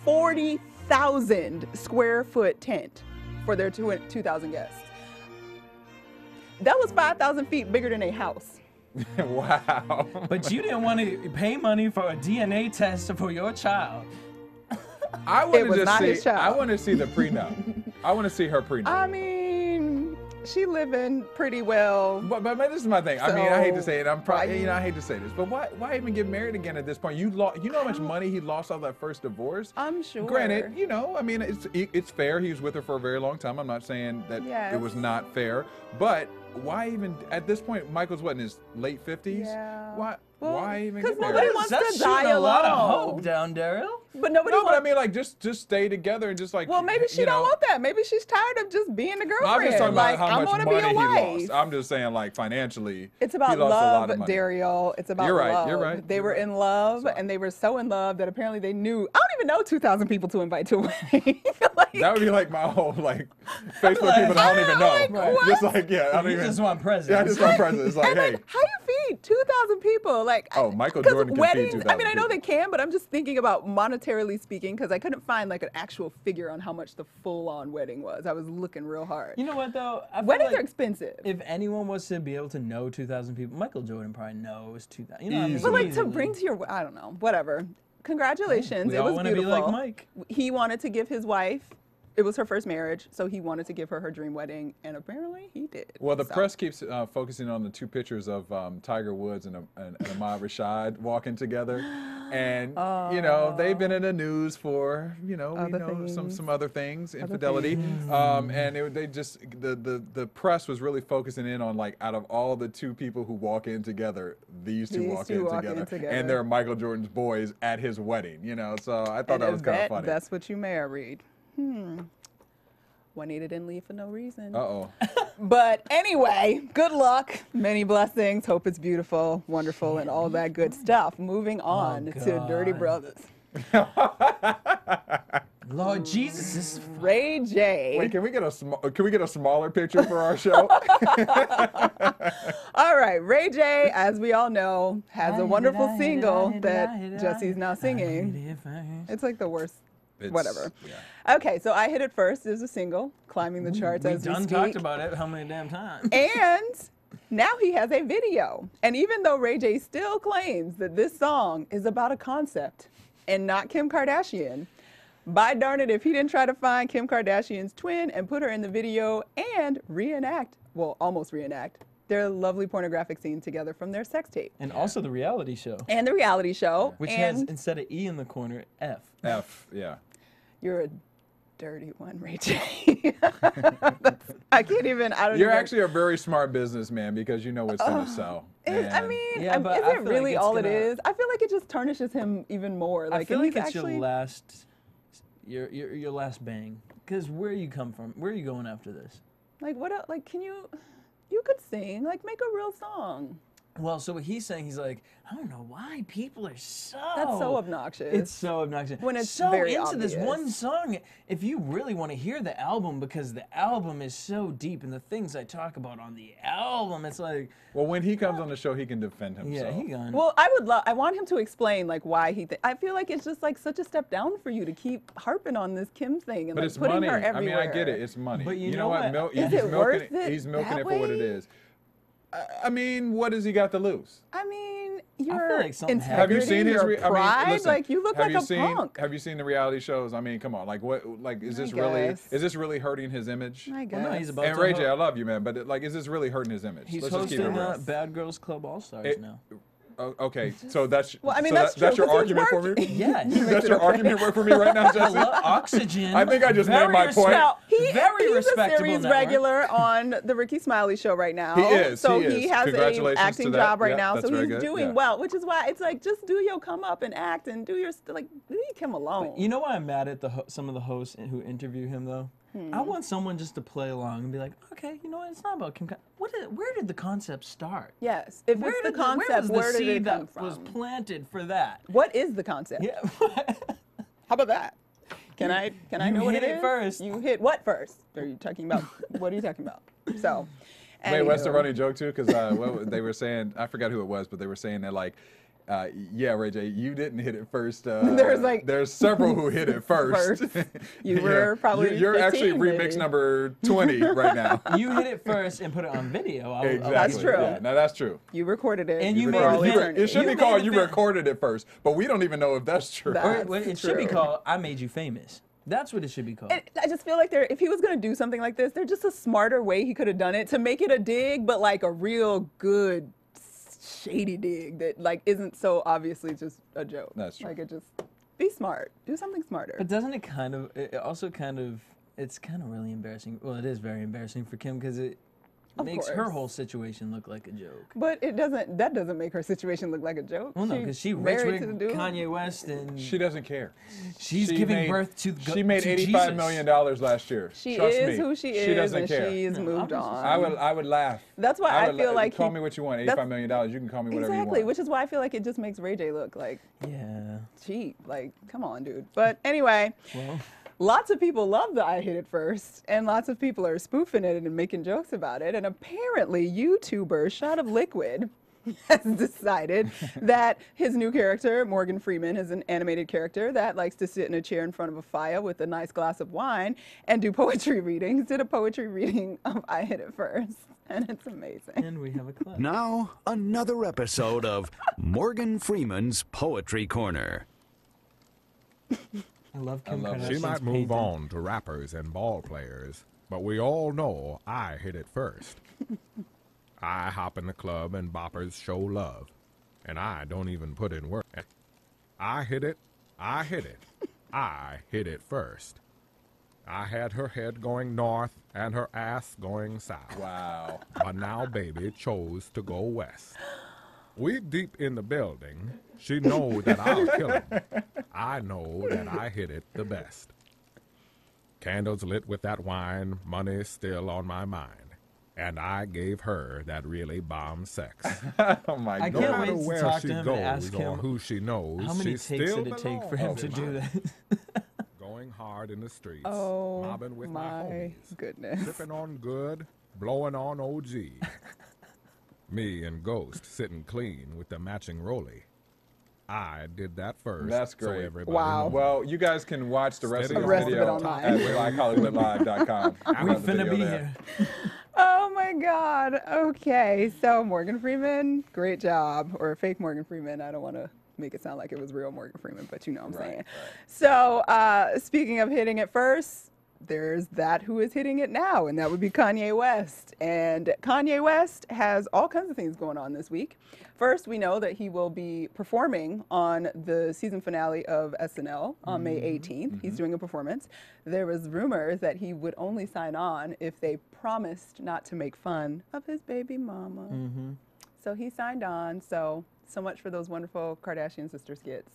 [SPEAKER 4] 40,000 square foot tent for their 2,000 guests. That was 5,000 feet bigger than a house.
[SPEAKER 3] Wow.
[SPEAKER 5] But you didn't want to pay money for a DNA test for your child.
[SPEAKER 3] I want
[SPEAKER 4] was
[SPEAKER 3] to
[SPEAKER 4] not
[SPEAKER 3] see.
[SPEAKER 4] his child.
[SPEAKER 3] I want to see the prenup. I want to see her prenup.
[SPEAKER 4] I mean, she living pretty well.
[SPEAKER 3] But this is my thing. I mean, I hate to
[SPEAKER 4] So,
[SPEAKER 3] say it. I'm probably,
[SPEAKER 4] why-
[SPEAKER 3] I hate to say this, but why even get married again at this point? You know how much money he lost out of that first divorce.
[SPEAKER 4] I'm sure.
[SPEAKER 3] Granted, I mean, it's fair. He was with her for a very long time. I'm not saying that
[SPEAKER 4] Yes.
[SPEAKER 3] it was not fair, but why even at this point? Michael's what, in his late 50s?
[SPEAKER 4] Yeah.
[SPEAKER 3] Why? Why even
[SPEAKER 4] 'cause
[SPEAKER 3] get
[SPEAKER 4] nobody
[SPEAKER 3] married?
[SPEAKER 4] wants
[SPEAKER 5] That's
[SPEAKER 4] to
[SPEAKER 5] shooting
[SPEAKER 4] die
[SPEAKER 5] a lot of
[SPEAKER 4] alone.
[SPEAKER 5] hope down, Daryl.
[SPEAKER 4] But nobody
[SPEAKER 3] No, but I
[SPEAKER 4] wants.
[SPEAKER 3] mean, like, just stay together and just like.
[SPEAKER 4] Well, maybe she
[SPEAKER 3] you know.
[SPEAKER 4] don't want that. Maybe she's tired of just being a girlfriend.
[SPEAKER 3] I'm just talking
[SPEAKER 4] like,
[SPEAKER 3] about how
[SPEAKER 4] I'm
[SPEAKER 3] much
[SPEAKER 4] gonna
[SPEAKER 3] money
[SPEAKER 4] be a
[SPEAKER 3] he
[SPEAKER 4] wife.
[SPEAKER 3] lost. I'm just saying, like, financially,
[SPEAKER 4] It's about
[SPEAKER 3] he lost
[SPEAKER 4] love,
[SPEAKER 3] a lot of money.
[SPEAKER 4] Dario. It's about
[SPEAKER 3] You're right,
[SPEAKER 4] love.
[SPEAKER 3] you're right,
[SPEAKER 4] They
[SPEAKER 3] you're
[SPEAKER 4] were
[SPEAKER 3] right.
[SPEAKER 4] in love, and they were so in love that apparently they knew. I don't even know 2,000 people to invite to a wedding. Like,
[SPEAKER 3] That would be like my whole like Facebook
[SPEAKER 5] like,
[SPEAKER 3] people that I don't even know.
[SPEAKER 4] like, what?
[SPEAKER 3] Just like I don't
[SPEAKER 5] You
[SPEAKER 3] even.
[SPEAKER 5] just want presents.
[SPEAKER 3] Yeah, I just want presents. It's like,
[SPEAKER 4] and
[SPEAKER 3] hey,
[SPEAKER 4] like, how you feed 2,000 people? Like,
[SPEAKER 3] Oh, Michael
[SPEAKER 4] 'cause
[SPEAKER 3] Jordan can feed
[SPEAKER 4] weddings.
[SPEAKER 3] 2,000
[SPEAKER 4] I mean, I know
[SPEAKER 3] people.
[SPEAKER 4] they can, but I'm just thinking about monetarily speaking because I couldn't find like an actual figure on how much the full-on wedding was. I was looking real hard.
[SPEAKER 5] You know what though? I feel
[SPEAKER 4] Weddings
[SPEAKER 5] like
[SPEAKER 4] are expensive.
[SPEAKER 5] if anyone was to be able to know 2,000 people, Michael Jordan probably knows 2,000. You know what I mean?
[SPEAKER 3] Easily.
[SPEAKER 4] But like to
[SPEAKER 5] Easily.
[SPEAKER 4] bring to your, I don't know, whatever. Congratulations,
[SPEAKER 5] We
[SPEAKER 4] it
[SPEAKER 5] all
[SPEAKER 4] was
[SPEAKER 5] want to be
[SPEAKER 4] beautiful.
[SPEAKER 5] like Mike.
[SPEAKER 4] He wanted to give his wife. It was her first marriage, so he wanted to give her dream wedding, and apparently he did.
[SPEAKER 3] well, the
[SPEAKER 4] So,
[SPEAKER 3] press keeps focusing on the two pictures of Tiger Woods and Ahmad Rashad walking together, and they've been in the news for
[SPEAKER 4] Other
[SPEAKER 3] some
[SPEAKER 4] things.
[SPEAKER 3] other things, infidelity, and the press was really focusing in on like out of all the two people who walk in together, these two walk in together, and they're Michael Jordan's boys at his wedding. So I thought
[SPEAKER 4] And
[SPEAKER 3] that was kind of
[SPEAKER 4] Yvette,
[SPEAKER 3] funny.
[SPEAKER 4] that's what you married. Juanita didn't leave for no reason.
[SPEAKER 3] Uh-oh.
[SPEAKER 4] But anyway, good luck, many blessings. Hope it's beautiful, wonderful, and all that good stuff. Moving on to Dirty
[SPEAKER 5] God.
[SPEAKER 4] Brothers.
[SPEAKER 5] Lord Jesus, this is
[SPEAKER 4] Ray J.
[SPEAKER 3] Wait, can we get a smaller picture for our show?
[SPEAKER 4] All right, Ray J, as we all know, has a wonderful
[SPEAKER 5] I
[SPEAKER 4] single
[SPEAKER 5] hit it,
[SPEAKER 4] that Jesse's now singing. It's like the worst. Whatever.
[SPEAKER 3] Yeah.
[SPEAKER 4] Okay, so I Hit It First is a single, climbing the charts
[SPEAKER 5] We
[SPEAKER 4] as we
[SPEAKER 5] done
[SPEAKER 4] speak.
[SPEAKER 5] talked about it how many damn times?
[SPEAKER 4] And now he has a video. And even though Ray J still claims that this song is about a concept and not Kim Kardashian, by darn it, if he didn't try to find Kim Kardashian's twin and put her in the video and almost reenact, their lovely pornographic scene together from their sex tape.
[SPEAKER 5] And also the reality show,
[SPEAKER 4] And the reality show.
[SPEAKER 5] which
[SPEAKER 4] and
[SPEAKER 5] has instead of E in the corner, F.
[SPEAKER 3] F, yeah.
[SPEAKER 4] You're a dirty one, Ray J. I can't even, I don't
[SPEAKER 3] You're
[SPEAKER 4] even.
[SPEAKER 3] actually a very smart businessman because you know what's going to sell.
[SPEAKER 4] I
[SPEAKER 3] And-
[SPEAKER 4] mean,
[SPEAKER 5] Yeah, but
[SPEAKER 4] is
[SPEAKER 5] I
[SPEAKER 4] it
[SPEAKER 5] feel like
[SPEAKER 4] really
[SPEAKER 5] it's
[SPEAKER 4] all it
[SPEAKER 5] gonna-
[SPEAKER 4] is? I feel like it just tarnishes him even more. Like,
[SPEAKER 5] I feel
[SPEAKER 4] and
[SPEAKER 5] like
[SPEAKER 4] he's
[SPEAKER 5] it's
[SPEAKER 4] actually,
[SPEAKER 5] your last, your last bang. Because where you come from, where are you going after this?
[SPEAKER 4] like, what else? Like, you could sing, like, make a real song.
[SPEAKER 5] Well, so what he's saying, he's like, I don't know why people are so.
[SPEAKER 4] That's so obnoxious.
[SPEAKER 5] It's so obnoxious.
[SPEAKER 4] When it's
[SPEAKER 5] so
[SPEAKER 4] very
[SPEAKER 5] into this
[SPEAKER 4] obvious.
[SPEAKER 5] one song. If you really want to hear the album, because the album is so deep, and the things I talk about on the album, it's like,
[SPEAKER 3] Well, when he comes on the show, he can defend himself.
[SPEAKER 5] yeah, he gone.
[SPEAKER 4] Well, I want him to explain, like, why I feel like it's just, like, such a step down for you to keep harping on this Kim thing and,
[SPEAKER 3] But
[SPEAKER 4] like,
[SPEAKER 3] it's
[SPEAKER 4] putting
[SPEAKER 3] money.
[SPEAKER 4] her
[SPEAKER 3] I
[SPEAKER 4] everywhere.
[SPEAKER 3] mean, I get it. It's money.
[SPEAKER 5] But you
[SPEAKER 3] know
[SPEAKER 5] know
[SPEAKER 3] what?
[SPEAKER 5] what?
[SPEAKER 4] Is
[SPEAKER 3] he's
[SPEAKER 4] it
[SPEAKER 3] milking
[SPEAKER 4] worth it
[SPEAKER 3] He's milking
[SPEAKER 4] that
[SPEAKER 3] it for what it
[SPEAKER 4] way?
[SPEAKER 3] is. I mean, what has he got to lose?
[SPEAKER 4] I mean,
[SPEAKER 5] feel
[SPEAKER 4] your
[SPEAKER 5] like something
[SPEAKER 4] integrity,
[SPEAKER 5] happened.
[SPEAKER 3] Have you seen his?
[SPEAKER 4] your
[SPEAKER 3] I
[SPEAKER 4] pride,
[SPEAKER 3] mean, listen,
[SPEAKER 4] like, you look
[SPEAKER 3] have
[SPEAKER 4] like
[SPEAKER 3] you
[SPEAKER 4] a
[SPEAKER 3] seen,
[SPEAKER 4] punk.
[SPEAKER 3] Have you seen the reality shows? I mean, come on. Like, what? Like, is
[SPEAKER 4] I
[SPEAKER 3] this really?
[SPEAKER 4] guess.
[SPEAKER 3] Is this really hurting his image?
[SPEAKER 4] I guess.
[SPEAKER 5] Well, no, he's about
[SPEAKER 3] And
[SPEAKER 5] to
[SPEAKER 3] Ray J, I
[SPEAKER 5] ho-
[SPEAKER 3] love you, man, but like, is this really hurting his image?
[SPEAKER 5] He's
[SPEAKER 3] Let's just keep it
[SPEAKER 5] hosting
[SPEAKER 3] real.
[SPEAKER 5] Bad Girls Club All Stars
[SPEAKER 3] It-
[SPEAKER 5] now.
[SPEAKER 3] Okay, so that's
[SPEAKER 4] Well, I mean,
[SPEAKER 3] so
[SPEAKER 4] that's
[SPEAKER 3] that's
[SPEAKER 4] true,
[SPEAKER 3] your
[SPEAKER 4] 'cause he's
[SPEAKER 3] argument for me.
[SPEAKER 4] working.
[SPEAKER 5] Yes.
[SPEAKER 3] That's your argument for me right now, Jesse.
[SPEAKER 5] Oxygen.
[SPEAKER 3] I think I just made
[SPEAKER 5] Very
[SPEAKER 3] my point.
[SPEAKER 4] Now,
[SPEAKER 5] Very
[SPEAKER 4] he's a
[SPEAKER 5] respectable
[SPEAKER 4] series
[SPEAKER 5] network.
[SPEAKER 4] regular on the Ricky Smiley show right now.
[SPEAKER 3] He is,
[SPEAKER 4] So
[SPEAKER 3] he
[SPEAKER 4] he
[SPEAKER 3] is.
[SPEAKER 4] has an
[SPEAKER 3] Congratulations
[SPEAKER 4] acting
[SPEAKER 3] to that.
[SPEAKER 4] job right
[SPEAKER 3] Yeah,
[SPEAKER 4] now.
[SPEAKER 3] that's
[SPEAKER 4] So
[SPEAKER 3] very
[SPEAKER 4] he's
[SPEAKER 3] good.
[SPEAKER 4] doing
[SPEAKER 3] Yeah.
[SPEAKER 4] well, which is why it's like, just do your come up and act and do your, like, leave him alone.
[SPEAKER 5] You know why I'm mad at some of the hosts who interview him though? I want someone just to play along and be like, okay, you know what? It's not about Kim. Where did the concept start?
[SPEAKER 4] Yes. If
[SPEAKER 5] Where
[SPEAKER 4] it's the
[SPEAKER 5] did
[SPEAKER 4] concept,
[SPEAKER 5] where
[SPEAKER 4] where
[SPEAKER 5] was the
[SPEAKER 4] did it
[SPEAKER 5] seed
[SPEAKER 4] come
[SPEAKER 5] that was
[SPEAKER 4] from?
[SPEAKER 5] planted for that?
[SPEAKER 4] What is the concept?
[SPEAKER 5] Yeah.
[SPEAKER 4] How about that? Can I
[SPEAKER 5] You
[SPEAKER 4] know what
[SPEAKER 5] hit
[SPEAKER 4] it
[SPEAKER 5] it
[SPEAKER 4] is?
[SPEAKER 5] first.
[SPEAKER 4] You hit what first? Are you talking about? What are you talking about? So.
[SPEAKER 3] Wait, what's the
[SPEAKER 4] anywho.
[SPEAKER 3] running joke too? Because they were saying, I forgot who it was, but they were saying that like, yeah, Ray J, you didn't hit it first. There's several who hit it first.
[SPEAKER 4] First. You were probably
[SPEAKER 3] You're actually
[SPEAKER 4] 15
[SPEAKER 3] remix
[SPEAKER 4] maybe.
[SPEAKER 3] number 20 right now.
[SPEAKER 5] You hit it first and put it on video.
[SPEAKER 3] Exactly.
[SPEAKER 4] That's true.
[SPEAKER 3] Yeah, no, that's true.
[SPEAKER 4] You recorded it.
[SPEAKER 5] And you
[SPEAKER 4] for
[SPEAKER 5] made
[SPEAKER 4] all
[SPEAKER 5] the video.
[SPEAKER 4] eternity.
[SPEAKER 3] It should
[SPEAKER 5] You
[SPEAKER 3] be
[SPEAKER 5] made
[SPEAKER 3] called
[SPEAKER 5] the
[SPEAKER 3] you
[SPEAKER 5] film.
[SPEAKER 3] recorded it first, but we don't even know if that's true.
[SPEAKER 4] That-
[SPEAKER 5] Or it should be
[SPEAKER 4] True.
[SPEAKER 5] called I Made You Famous. That's what it should be called.
[SPEAKER 4] And I just feel like if he was gonna do something like this, there's just a smarter way he could have done it to make it a dig, but like a real good shady dig that like isn't so obviously just a joke.
[SPEAKER 3] That's true.
[SPEAKER 4] Like it just be smart, do something smarter.
[SPEAKER 5] But doesn't it kind of, it's kind of really embarrassing. Well, it is very embarrassing for Kim because it
[SPEAKER 4] Of
[SPEAKER 5] makes her
[SPEAKER 4] course.
[SPEAKER 5] whole situation look like a joke.
[SPEAKER 4] But that doesn't make her situation look like a joke.
[SPEAKER 5] Well, no, because she rich
[SPEAKER 4] married
[SPEAKER 5] with
[SPEAKER 4] to the dude.
[SPEAKER 5] Kanye West and
[SPEAKER 3] She doesn't care.
[SPEAKER 5] she's
[SPEAKER 3] She
[SPEAKER 5] giving
[SPEAKER 3] made-
[SPEAKER 5] birth to
[SPEAKER 3] She made
[SPEAKER 5] to
[SPEAKER 3] $85
[SPEAKER 5] Jesus.
[SPEAKER 3] million last year.
[SPEAKER 4] She
[SPEAKER 3] Trust
[SPEAKER 4] is
[SPEAKER 3] me.
[SPEAKER 4] who she
[SPEAKER 3] She
[SPEAKER 4] is,
[SPEAKER 3] doesn't
[SPEAKER 4] and
[SPEAKER 3] care.
[SPEAKER 4] she's
[SPEAKER 5] No,
[SPEAKER 4] moved
[SPEAKER 5] obviously.
[SPEAKER 4] on.
[SPEAKER 3] I would laugh.
[SPEAKER 4] That's why I feel like
[SPEAKER 3] call
[SPEAKER 4] he-
[SPEAKER 3] me what you want.
[SPEAKER 4] that's-
[SPEAKER 3] $85 million. You can call me whatever you
[SPEAKER 4] Exactly,
[SPEAKER 3] want.
[SPEAKER 4] which is why I feel like it just makes Ray J look like
[SPEAKER 5] Yeah.
[SPEAKER 4] cheap. Like, come on, dude. But anyway,
[SPEAKER 5] Well,
[SPEAKER 4] lots of people love the I Hit It First, and lots of people are spoofing it and making jokes about it. And apparently, YouTuber Shot of Liquid has decided that his new character, Morgan Freeman, is an animated character that likes to sit in a chair in front of a fire with a nice glass of wine and do poetry readings. Did a poetry reading of I Hit It First, and it's amazing.
[SPEAKER 5] and we have a clip.
[SPEAKER 6] Now, another episode of Morgan Freeman's Poetry Corner.
[SPEAKER 5] I love Kim
[SPEAKER 3] love it.
[SPEAKER 5] Kardashian's
[SPEAKER 7] She might move
[SPEAKER 5] painting.
[SPEAKER 7] on to rappers and ball players, but we all know I hit it first. I hop in the club and boppers show love, and I don't even put in work. I hit it, I hit it, I hit it first. I had her head going north and her ass going south.
[SPEAKER 3] Wow.
[SPEAKER 7] But now baby chose to go west. We deep in the building. She know that I'll kill him. I know that I hit it the best. Candles lit with that wine, money still on my mind. And I gave her that really bomb sex.
[SPEAKER 3] Oh my
[SPEAKER 5] I
[SPEAKER 3] God.
[SPEAKER 7] No
[SPEAKER 5] can't
[SPEAKER 7] matter
[SPEAKER 5] wait to
[SPEAKER 7] where
[SPEAKER 5] talk
[SPEAKER 7] she
[SPEAKER 5] to him and
[SPEAKER 7] goes
[SPEAKER 5] ask
[SPEAKER 7] or
[SPEAKER 5] him
[SPEAKER 7] who she knows,
[SPEAKER 5] How many
[SPEAKER 7] she
[SPEAKER 5] takes
[SPEAKER 7] still
[SPEAKER 5] did it take for him
[SPEAKER 7] belongs
[SPEAKER 5] to do
[SPEAKER 7] me.
[SPEAKER 5] that?
[SPEAKER 7] Going hard in the streets,
[SPEAKER 4] Oh
[SPEAKER 7] mobbing with my
[SPEAKER 4] my
[SPEAKER 7] homies.
[SPEAKER 4] goodness.
[SPEAKER 7] Sipping on good, blowing on OG. Me and Ghost sitting clean with the matching rollie. I did that first.
[SPEAKER 3] That's
[SPEAKER 7] So
[SPEAKER 3] great.
[SPEAKER 7] everybody
[SPEAKER 4] Wow.
[SPEAKER 7] knows.
[SPEAKER 3] Well, you guys can watch the rest
[SPEAKER 7] Steady
[SPEAKER 3] of the
[SPEAKER 4] rest of
[SPEAKER 3] video
[SPEAKER 4] it online.
[SPEAKER 3] at blackhollywoodlive.com.
[SPEAKER 5] We
[SPEAKER 3] Love the
[SPEAKER 5] finna
[SPEAKER 3] video
[SPEAKER 5] be
[SPEAKER 3] there.
[SPEAKER 5] here.
[SPEAKER 4] Oh my God. Okay. So Morgan Freeman, great job. Or fake Morgan Freeman. I don't want to make it sound like it was real Morgan Freeman, but you know what I'm saying. So speaking of hitting it first, there's that who is hitting it now, and that would be Kanye West. And Kanye West has all kinds of things going on this week. First, we know that he will be performing on the season finale of SNL on May 18th. He's doing a performance. There was rumors that he would only sign on if they promised not to make fun of his baby mama. So he signed on. So much for those wonderful Kardashian sister skits.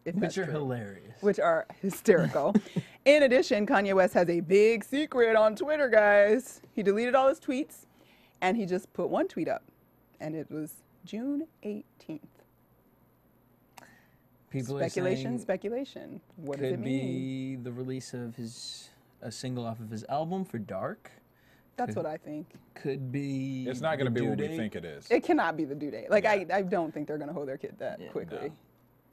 [SPEAKER 4] If
[SPEAKER 5] Which
[SPEAKER 4] that's
[SPEAKER 5] are
[SPEAKER 4] true.
[SPEAKER 5] hilarious.
[SPEAKER 4] Which are hysterical. In addition, Kanye West has a big secret on Twitter, guys. He deleted all his tweets, and he just put one tweet up, and it was June 18th.
[SPEAKER 5] People
[SPEAKER 4] Speculation,
[SPEAKER 5] are saying
[SPEAKER 4] speculation. What does it
[SPEAKER 5] could
[SPEAKER 4] mean?
[SPEAKER 5] be the release of a single off of his album for Dark.
[SPEAKER 4] That's what I think.
[SPEAKER 5] Could be.
[SPEAKER 3] It's not going to
[SPEAKER 5] the
[SPEAKER 3] be
[SPEAKER 5] due
[SPEAKER 3] what we
[SPEAKER 5] date.
[SPEAKER 3] think it is.
[SPEAKER 4] It cannot be the due date. Like,
[SPEAKER 3] Yeah.
[SPEAKER 4] I don't think they're going to hold their kid that
[SPEAKER 5] Yeah,
[SPEAKER 4] quickly.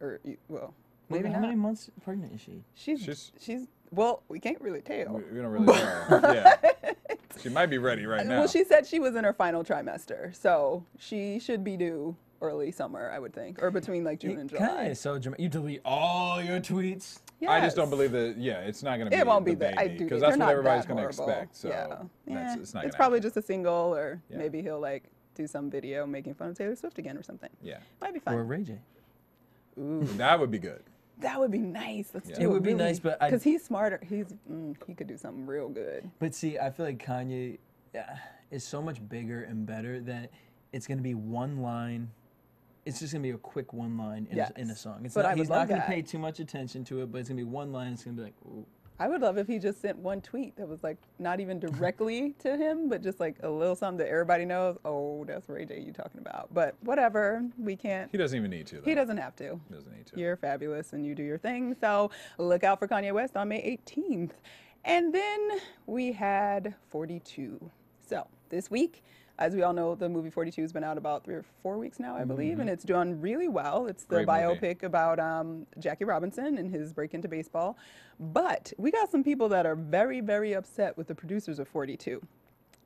[SPEAKER 4] Or, well,
[SPEAKER 5] Wait,
[SPEAKER 4] maybe
[SPEAKER 5] how
[SPEAKER 4] not.
[SPEAKER 5] many months pregnant is she?
[SPEAKER 4] She's, well, we can't really tell.
[SPEAKER 3] We don't really know. Yeah. She might be ready right now.
[SPEAKER 4] Well, she said she was in her final trimester, so she should be due early summer, I would think, or between like June and July.
[SPEAKER 5] Kanye is so dramatic. You delete all your tweets.
[SPEAKER 3] I just don't
[SPEAKER 4] Yes.
[SPEAKER 3] believe that. Yeah, it's not going to be.
[SPEAKER 4] It won't
[SPEAKER 3] the
[SPEAKER 4] be the I
[SPEAKER 3] baby,
[SPEAKER 4] do
[SPEAKER 3] because
[SPEAKER 4] they're
[SPEAKER 3] that's what
[SPEAKER 4] not
[SPEAKER 3] everybody's
[SPEAKER 4] that
[SPEAKER 3] going to
[SPEAKER 4] horrible.
[SPEAKER 3] expect. So
[SPEAKER 4] yeah.
[SPEAKER 3] it's not.
[SPEAKER 4] It's
[SPEAKER 3] gonna
[SPEAKER 4] probably
[SPEAKER 3] happen.
[SPEAKER 4] just a single, or
[SPEAKER 3] Yeah.
[SPEAKER 4] maybe he'll like do some video making fun of Taylor Swift again or something.
[SPEAKER 3] Yeah,
[SPEAKER 4] Might be
[SPEAKER 5] Or
[SPEAKER 4] fun.
[SPEAKER 5] Ray J.
[SPEAKER 3] that would be good.
[SPEAKER 4] That would be nice. Let's
[SPEAKER 3] Yeah.
[SPEAKER 4] do
[SPEAKER 5] It would be
[SPEAKER 4] really-
[SPEAKER 5] nice, but I-
[SPEAKER 4] because he's smarter. He could do something real good.
[SPEAKER 5] But see, I feel like Kanye is so much bigger and better that it's going to be one line. It's just going to be a quick one line in,
[SPEAKER 4] Yes.
[SPEAKER 5] in a song. It's
[SPEAKER 4] But
[SPEAKER 5] not,
[SPEAKER 4] I would
[SPEAKER 5] he's
[SPEAKER 4] love
[SPEAKER 5] not going to
[SPEAKER 4] that.
[SPEAKER 5] pay too much attention to it, but it's going to be one line. It's going to be like, ooh.
[SPEAKER 4] I would love if he just sent one tweet that was like not even directly to him, but just like a little something that everybody knows. Oh, that's Ray J you talking about. But whatever, we can't.
[SPEAKER 3] He doesn't even need to. Though.
[SPEAKER 4] He doesn't have to.
[SPEAKER 3] He doesn't need to.
[SPEAKER 4] You're fabulous and you do your thing. So look out for Kanye West on May 18th. And then we had 42. So this week, as we all know, the movie 42 has been out about 3 or 4 weeks now, I believe, and it's done really well. It's the
[SPEAKER 3] Great movie.
[SPEAKER 4] biopic about Jackie Robinson and his break into baseball. But we got some people that are very, very upset with the producers of 42.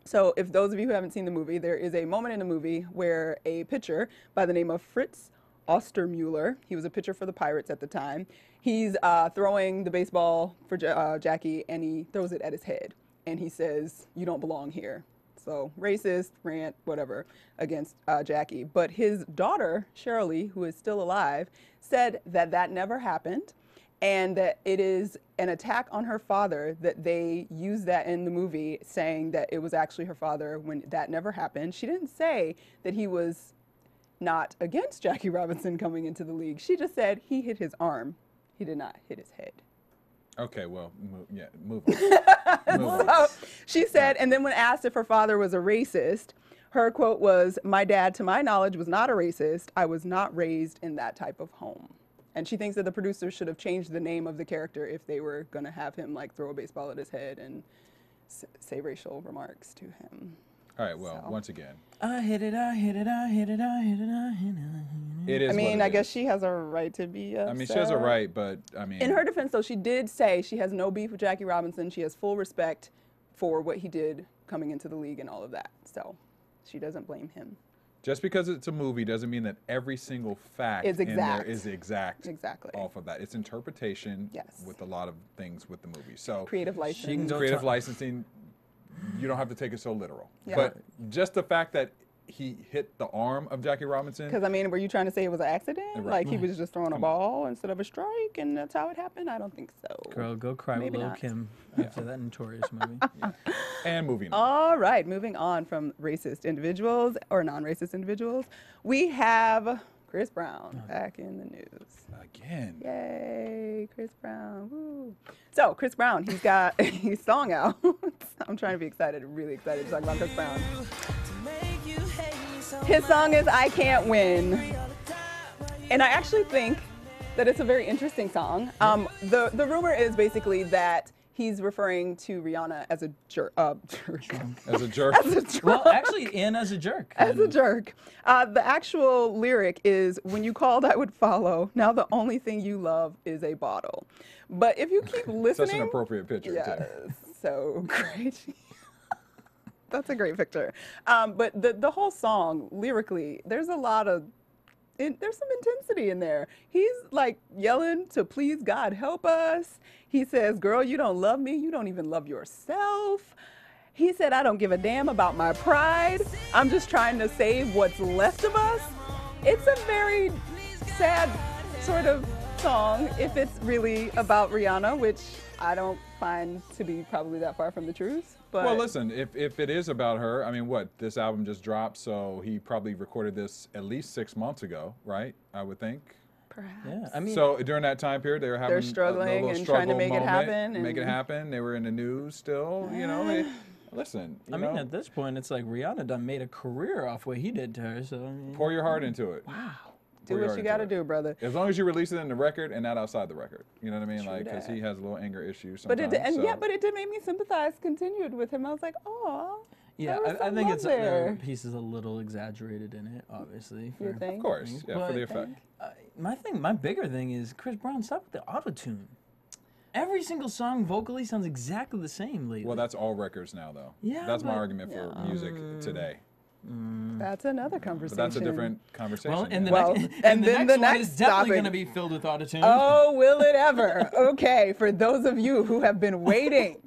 [SPEAKER 4] So if those of you who haven't seen the movie, there is a moment in the movie where a pitcher by the name of Fritz Ostermuller. He was a pitcher for the Pirates at the time. He's throwing the baseball for Jackie, and he throws it at his head. And he says, "You don't belong here." So racist, rant, whatever, against Jackie. But his daughter, Shirley, who is still alive, said that that never happened and that it is an attack on her father, that they used that in the movie, saying that it was actually her father when that never happened. She didn't say that he was not against Jackie Robinson coming into the league. She just said he hit his arm. He did not hit his head.
[SPEAKER 3] Okay, well, move on.
[SPEAKER 4] So she said, and then when asked if her father was a racist, her quote was, "My dad, to my knowledge, was not a racist. I was not raised in that type of home." And she thinks that the producers should have changed the name of the character if they were going to have him like throw a baseball at his head and say racial remarks to him.
[SPEAKER 3] All right, well,
[SPEAKER 4] So.
[SPEAKER 3] once again,
[SPEAKER 5] I hit it, I hit it, I hit it, I hit it, I hit it.
[SPEAKER 3] it is
[SPEAKER 4] I mean,
[SPEAKER 3] what it
[SPEAKER 4] I guess
[SPEAKER 3] is.
[SPEAKER 4] she has a right to be upset.
[SPEAKER 3] I mean, she has a right, but I mean,
[SPEAKER 4] In her defense, though, she did say she has no beef with Jackie Robinson. She has full respect for what he did coming into the league and all of that. So she doesn't blame him.
[SPEAKER 3] just because it's a movie doesn't mean that every single fact
[SPEAKER 4] Is
[SPEAKER 3] in there
[SPEAKER 4] exact.
[SPEAKER 3] is exact.
[SPEAKER 4] Exactly.
[SPEAKER 3] Off of that, it's interpretation.
[SPEAKER 4] Yes.
[SPEAKER 3] With a lot of things with the movie. So
[SPEAKER 4] Creative license.
[SPEAKER 5] go
[SPEAKER 3] creative
[SPEAKER 5] to-
[SPEAKER 3] licensing, you don't have to take it so literal.
[SPEAKER 4] Yeah.
[SPEAKER 3] But just the fact that he hit the arm of Jackie Robinson.
[SPEAKER 4] Because, I mean, were you trying to say it was an accident?
[SPEAKER 3] Right.
[SPEAKER 4] Like he was just throwing a ball instead of a strike and that's how it happened? I don't think so.
[SPEAKER 5] Girl, go cry
[SPEAKER 4] Maybe
[SPEAKER 5] with Lil'
[SPEAKER 4] not.
[SPEAKER 5] Kim after that notorious movie.
[SPEAKER 3] And moving on.
[SPEAKER 4] All right, moving on from racist individuals or non-racist individuals, we have Chris Brown back in the news.
[SPEAKER 3] Again.
[SPEAKER 4] Yay, Chris Brown. Woo. So, Chris Brown, he's got his song out. I'm trying to be excited, really excited to talk about Chris Brown. His song is I Can't Win. And I actually think that it's a very interesting song. The rumor is basically that he's referring to Rihanna as a jerk.
[SPEAKER 3] As a jerk.
[SPEAKER 4] As a jerk.
[SPEAKER 5] Well, actually, and as a jerk.
[SPEAKER 4] As a jerk. The actual lyric is, "When you called, I would follow. Now the only thing you love is a bottle." But if you keep listening,
[SPEAKER 3] Such an appropriate picture.
[SPEAKER 4] yes,
[SPEAKER 3] Too.
[SPEAKER 4] so great. That's a great picture. But the whole song, lyrically, there's a lot of, there's some intensity in there. He's like yelling to please God help us. He says, "Girl, you don't love me. You don't even love yourself." He said, "I don't give a damn about my pride. I'm just trying to save what's left of us." It's a very sad sort of song if it's really about Rihanna, which I don't find to be probably that far from the truth. But
[SPEAKER 3] Well, listen, if it is about her, I mean, this album just dropped, so he probably recorded this at least 6 months ago, right? I would think.
[SPEAKER 4] perhaps.
[SPEAKER 5] Yeah, I mean,
[SPEAKER 3] So during that time period, they were having
[SPEAKER 4] struggling
[SPEAKER 3] a little
[SPEAKER 4] and trying to
[SPEAKER 3] struggle
[SPEAKER 4] make it
[SPEAKER 3] moment,
[SPEAKER 4] happen
[SPEAKER 3] Make it
[SPEAKER 4] and-
[SPEAKER 3] happen. They were in the news still, you know. Listen, you
[SPEAKER 5] I mean,
[SPEAKER 3] know,
[SPEAKER 5] at this point, it's like Rihanna done made a career off what he did to her. So I mean,
[SPEAKER 3] pour your heart into it.
[SPEAKER 5] wow.
[SPEAKER 4] Do what you got to do, brother.
[SPEAKER 3] As long as you release it in the record and not outside the record, you know what I mean?
[SPEAKER 4] True
[SPEAKER 3] Like, because
[SPEAKER 4] that.
[SPEAKER 3] he has a little anger issues
[SPEAKER 4] But
[SPEAKER 3] sometimes.
[SPEAKER 4] it and
[SPEAKER 3] so.
[SPEAKER 4] yeah, but it did make me sympathize. Continued with him. I was like, oh.
[SPEAKER 5] Yeah,
[SPEAKER 4] there was
[SPEAKER 5] I
[SPEAKER 4] some
[SPEAKER 5] think
[SPEAKER 4] love
[SPEAKER 5] it's
[SPEAKER 4] there.
[SPEAKER 5] the piece is a little exaggerated in it, obviously.
[SPEAKER 4] You
[SPEAKER 5] for-
[SPEAKER 4] think?
[SPEAKER 3] Of course, yeah, for
[SPEAKER 5] But-
[SPEAKER 3] the effect.
[SPEAKER 5] My bigger thing is Chris Brown, stop with the auto-tune. Every single song vocally sounds exactly the same lately.
[SPEAKER 3] Well, that's all records now, though.
[SPEAKER 5] Yeah,
[SPEAKER 3] that's my
[SPEAKER 5] but-
[SPEAKER 3] argument for music today.
[SPEAKER 4] That's another
[SPEAKER 3] But
[SPEAKER 4] conversation.
[SPEAKER 3] that's a different conversation.
[SPEAKER 5] well, and the,
[SPEAKER 3] yeah.
[SPEAKER 4] Well,
[SPEAKER 5] next,
[SPEAKER 4] and
[SPEAKER 5] the
[SPEAKER 4] then
[SPEAKER 5] next
[SPEAKER 4] the
[SPEAKER 5] one
[SPEAKER 4] next
[SPEAKER 5] is definitely
[SPEAKER 4] topic-
[SPEAKER 5] going to be filled with auto-tune.
[SPEAKER 4] Oh, will it ever? Okay, for those of you who have been waiting,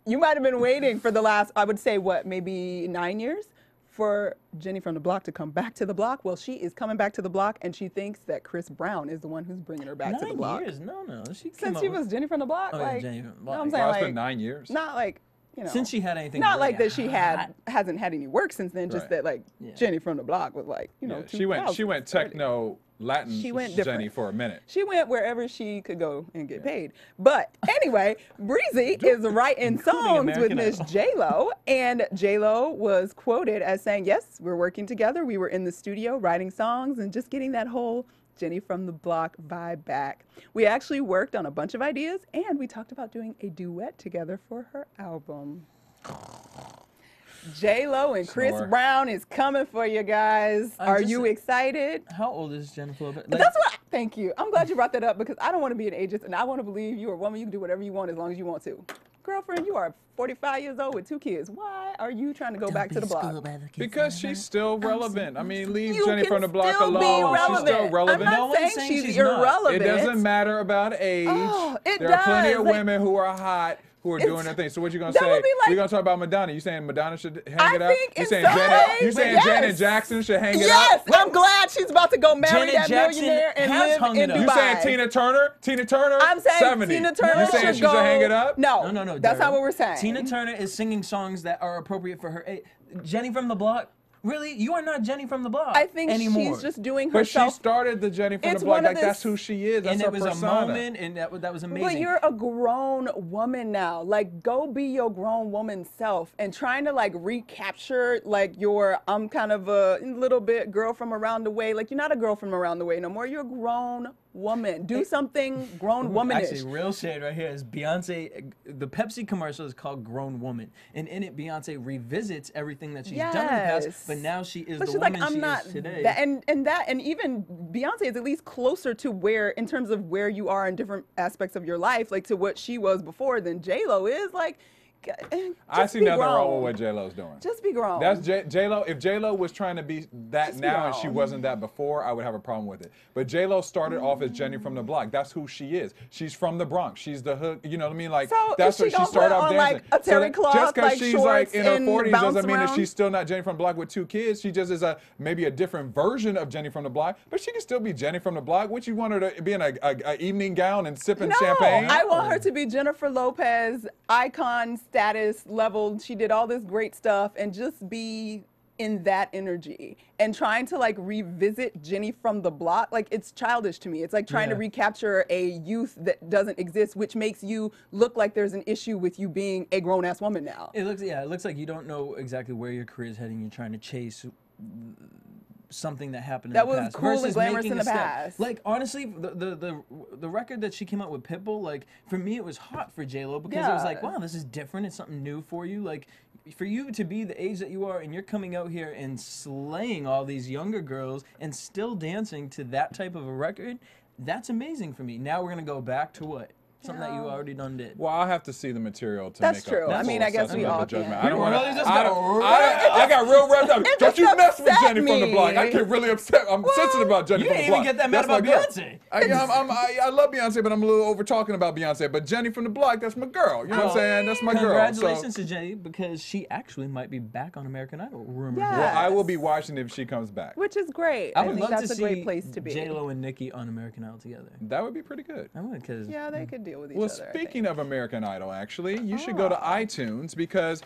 [SPEAKER 4] you might have been waiting for the last, I would say, what, maybe 9 years for Jenny from the Block to come back to the block. Well, she is coming back to the block, and she thinks that Chris Brown is the one who's bringing her back to the
[SPEAKER 5] 9
[SPEAKER 4] block.
[SPEAKER 5] years? No. She came
[SPEAKER 4] Since
[SPEAKER 5] up
[SPEAKER 4] she
[SPEAKER 5] with-
[SPEAKER 4] was Jenny from the Block,
[SPEAKER 5] Oh, yeah,
[SPEAKER 4] like,
[SPEAKER 5] Jenny from the
[SPEAKER 4] no,
[SPEAKER 5] Block.
[SPEAKER 4] I'm saying
[SPEAKER 3] Well, it's
[SPEAKER 4] like,
[SPEAKER 3] been 9 years.
[SPEAKER 4] not like, you know,
[SPEAKER 5] Since she had anything
[SPEAKER 4] not like
[SPEAKER 5] really
[SPEAKER 4] that she
[SPEAKER 5] hot.
[SPEAKER 4] hasn't had any work since then, just
[SPEAKER 3] Right.
[SPEAKER 4] that like
[SPEAKER 5] Yeah.
[SPEAKER 4] Jenny from the Block was like, you know,
[SPEAKER 3] Yeah, she went
[SPEAKER 4] 2000s,
[SPEAKER 3] techno Latin
[SPEAKER 4] She went
[SPEAKER 3] Jenny
[SPEAKER 4] different.
[SPEAKER 3] for a minute.
[SPEAKER 4] She went wherever she could go and get paid. But anyway, Breezy is writing songs with
[SPEAKER 5] American
[SPEAKER 4] Miss
[SPEAKER 5] Idol.
[SPEAKER 4] J-Lo, and J-Lo was quoted as saying, "Yes, we're working together. We were in the studio writing songs and just getting that whole Jenny from the Block vibe back. We actually worked on a bunch of ideas, and we talked about doing a duet together for her album." J-Lo and Chris
[SPEAKER 3] Snore.
[SPEAKER 4] Brown is coming for you guys.
[SPEAKER 5] I'm
[SPEAKER 4] Are
[SPEAKER 5] just-
[SPEAKER 4] you excited?
[SPEAKER 5] How old is Jennifer Lopez?
[SPEAKER 4] But that's what. Thank you. I'm glad you brought that up because I don't want to be an ageist, and I want to believe you're a woman. You can do whatever you want as long as you want to. girlfriend, you are 45 years old with 2 kids. Why are you trying to go back to the block?
[SPEAKER 3] Because she's still relevant. I mean, leave
[SPEAKER 4] You
[SPEAKER 3] Jenny
[SPEAKER 4] can
[SPEAKER 3] from the block
[SPEAKER 4] still be
[SPEAKER 3] alone. She's
[SPEAKER 4] relevant.
[SPEAKER 3] still relevant.
[SPEAKER 4] I'm
[SPEAKER 5] No
[SPEAKER 4] not
[SPEAKER 5] one's
[SPEAKER 4] saying
[SPEAKER 5] saying
[SPEAKER 4] she's
[SPEAKER 5] she's not.
[SPEAKER 4] irrelevant.
[SPEAKER 3] It doesn't matter about age.
[SPEAKER 4] Oh, it
[SPEAKER 3] there are plenty
[SPEAKER 4] does.
[SPEAKER 3] of
[SPEAKER 4] Like,
[SPEAKER 3] women who are hot who are doing their thing. So what you gonna
[SPEAKER 4] that
[SPEAKER 3] say?
[SPEAKER 4] would be like-
[SPEAKER 3] We're gonna talk about Madonna. You saying Madonna should hang
[SPEAKER 4] I
[SPEAKER 3] it up?
[SPEAKER 4] think
[SPEAKER 3] You
[SPEAKER 4] in
[SPEAKER 3] saying
[SPEAKER 4] some
[SPEAKER 3] Janet?
[SPEAKER 4] ways,
[SPEAKER 3] You saying
[SPEAKER 4] yes.
[SPEAKER 3] Janet Jackson should hang it
[SPEAKER 4] Yes,
[SPEAKER 3] up?
[SPEAKER 4] I'm glad she's about to go marry
[SPEAKER 5] Janet
[SPEAKER 4] that
[SPEAKER 5] Jackson
[SPEAKER 4] millionaire and
[SPEAKER 5] has
[SPEAKER 4] live
[SPEAKER 5] hung
[SPEAKER 4] in
[SPEAKER 5] it up.
[SPEAKER 4] Dubai.
[SPEAKER 3] You saying Tina Turner? Tina Turner?
[SPEAKER 4] I'm saying
[SPEAKER 3] 70.
[SPEAKER 4] Tina Turner
[SPEAKER 3] You saying
[SPEAKER 4] should
[SPEAKER 3] she
[SPEAKER 4] go.
[SPEAKER 3] should hang it up?
[SPEAKER 4] No,
[SPEAKER 5] No,
[SPEAKER 4] that's
[SPEAKER 5] Daryl.
[SPEAKER 4] not what we're saying.
[SPEAKER 5] Tina Turner is singing songs that are appropriate for her age. Jenny from the block? Really? You are not Jenny from the block
[SPEAKER 4] I think
[SPEAKER 5] anymore.
[SPEAKER 4] she's just doing
[SPEAKER 3] But she
[SPEAKER 4] herself.
[SPEAKER 3] started the Jenny from
[SPEAKER 4] It's
[SPEAKER 3] the block.
[SPEAKER 4] one of
[SPEAKER 3] Like that's
[SPEAKER 4] this-
[SPEAKER 3] who she is. That's
[SPEAKER 5] and
[SPEAKER 3] her
[SPEAKER 5] it was
[SPEAKER 3] persona.
[SPEAKER 5] a moment, and that was amazing.
[SPEAKER 4] But you're a grown woman now. Like, go be your grown woman self. And trying to like recapture like your I'm kind of a little bit girl from around the way. Like, you're not a girl from around the way no more. You're a grown woman. Do something grown womanish.
[SPEAKER 5] Actually, real shade right here is Beyonce. The Pepsi commercial is called "Grown Woman," and in it, Beyonce revisits everything that she's done in the past.
[SPEAKER 4] Yes.
[SPEAKER 5] But now she is
[SPEAKER 4] But
[SPEAKER 5] the
[SPEAKER 4] she's like,
[SPEAKER 5] woman
[SPEAKER 4] I'm
[SPEAKER 5] she
[SPEAKER 4] not
[SPEAKER 5] is today.
[SPEAKER 4] that, and even Beyonce is at least closer to where, in terms of where you are in different aspects of your life, like to what she was before than J Lo is. Like,
[SPEAKER 3] I see
[SPEAKER 4] be
[SPEAKER 3] nothing wrong
[SPEAKER 4] grown.
[SPEAKER 3] with what J Lo's doing.
[SPEAKER 4] Just be grown.
[SPEAKER 3] That's J Lo. If J Lo was trying to be that
[SPEAKER 4] Just be
[SPEAKER 3] now and she
[SPEAKER 4] grown.
[SPEAKER 3] wasn't that before, I would have a problem with it. But J Lo started off as Jenny from the block. That's who she is. She's from the Bronx. She's the hood. You know what I mean? Like
[SPEAKER 4] So
[SPEAKER 3] that's
[SPEAKER 4] is
[SPEAKER 3] what
[SPEAKER 4] she
[SPEAKER 3] she
[SPEAKER 4] gonna
[SPEAKER 3] started
[SPEAKER 4] put
[SPEAKER 3] off
[SPEAKER 4] on,
[SPEAKER 3] dancing.
[SPEAKER 4] like, a terry cloth,
[SPEAKER 3] just because
[SPEAKER 4] like,
[SPEAKER 3] she's like in her
[SPEAKER 4] shorts
[SPEAKER 3] 40s
[SPEAKER 4] and
[SPEAKER 3] doesn't
[SPEAKER 4] bounce
[SPEAKER 3] mean that
[SPEAKER 4] around?
[SPEAKER 3] she's still not Jenny from the block with 2 kids. She just is maybe a different version of Jenny from the block. But she can still be Jenny from the block. What you want her to be in a evening gown and sipping
[SPEAKER 4] No,
[SPEAKER 3] champagne?
[SPEAKER 4] I want her to be Jennifer Lopez, icon status level. She did all this great stuff and just be in that energy. And trying to like revisit Jenny from the block, like it's childish to me. It's like trying to
[SPEAKER 5] Yeah.
[SPEAKER 4] recapture a youth that doesn't exist, which makes you look like there's an issue with you being a grown ass woman now.
[SPEAKER 5] It looks like you don't know exactly where your career is heading. You're trying to chase something that happened
[SPEAKER 4] That
[SPEAKER 5] in the
[SPEAKER 4] was
[SPEAKER 5] past
[SPEAKER 4] cool and
[SPEAKER 5] versus
[SPEAKER 4] glamorous
[SPEAKER 5] making
[SPEAKER 4] in
[SPEAKER 5] a
[SPEAKER 4] the
[SPEAKER 5] step.
[SPEAKER 4] past.
[SPEAKER 5] Like honestly, the record that she came out with Pitbull, like for me it was hot for J Lo because it was like,
[SPEAKER 4] Yeah.
[SPEAKER 5] wow, this is different. It's something new for you. Like for you to be the age that you are and you're coming out here and slaying all these younger girls and still dancing to that type of a record, that's amazing for me. Now we're gonna go back to what? Something that you
[SPEAKER 4] Yeah.
[SPEAKER 5] already done did.
[SPEAKER 3] Well, I'll have to see the material to
[SPEAKER 4] That's
[SPEAKER 3] make
[SPEAKER 4] true.
[SPEAKER 3] up.
[SPEAKER 4] I mean,
[SPEAKER 3] for
[SPEAKER 4] I guess
[SPEAKER 3] assessment
[SPEAKER 4] we
[SPEAKER 3] of
[SPEAKER 4] all
[SPEAKER 3] the judgment.
[SPEAKER 4] can.
[SPEAKER 3] I don't
[SPEAKER 5] You
[SPEAKER 3] want
[SPEAKER 5] really just
[SPEAKER 3] I,
[SPEAKER 5] got
[SPEAKER 3] don't- I got real revved up. Don't you
[SPEAKER 4] just
[SPEAKER 3] mess with
[SPEAKER 4] upset
[SPEAKER 3] Jenny from the block. I
[SPEAKER 4] me.
[SPEAKER 3] get really upset. I'm sensitive about Jenny
[SPEAKER 5] You
[SPEAKER 3] from
[SPEAKER 5] didn't
[SPEAKER 3] the block.
[SPEAKER 5] even get that mad
[SPEAKER 3] That's my
[SPEAKER 5] about
[SPEAKER 3] girl.
[SPEAKER 5] Beyonce.
[SPEAKER 3] I love Beyonce, but I'm a little over talking about Beyonce. But Jenny from the block, that's my girl. You know what I'm saying? That's my girl.
[SPEAKER 5] Congratulations
[SPEAKER 3] So,
[SPEAKER 5] to Jenny because she actually might be back on American Idol. Rumor.
[SPEAKER 4] Yeah.
[SPEAKER 3] well, I will be watching if she comes back.
[SPEAKER 4] Which is great.
[SPEAKER 5] I
[SPEAKER 4] I
[SPEAKER 5] would
[SPEAKER 4] think
[SPEAKER 5] love
[SPEAKER 4] that's
[SPEAKER 5] to
[SPEAKER 4] a
[SPEAKER 5] see
[SPEAKER 4] great place to be.
[SPEAKER 5] J Lo and Nicki on American Idol together.
[SPEAKER 3] That would be pretty good.
[SPEAKER 5] I would because
[SPEAKER 4] Yeah, they could deal with each
[SPEAKER 3] Well,
[SPEAKER 4] other. I
[SPEAKER 3] speaking
[SPEAKER 4] think.
[SPEAKER 3] of American Idol, actually, you should go to iTunes because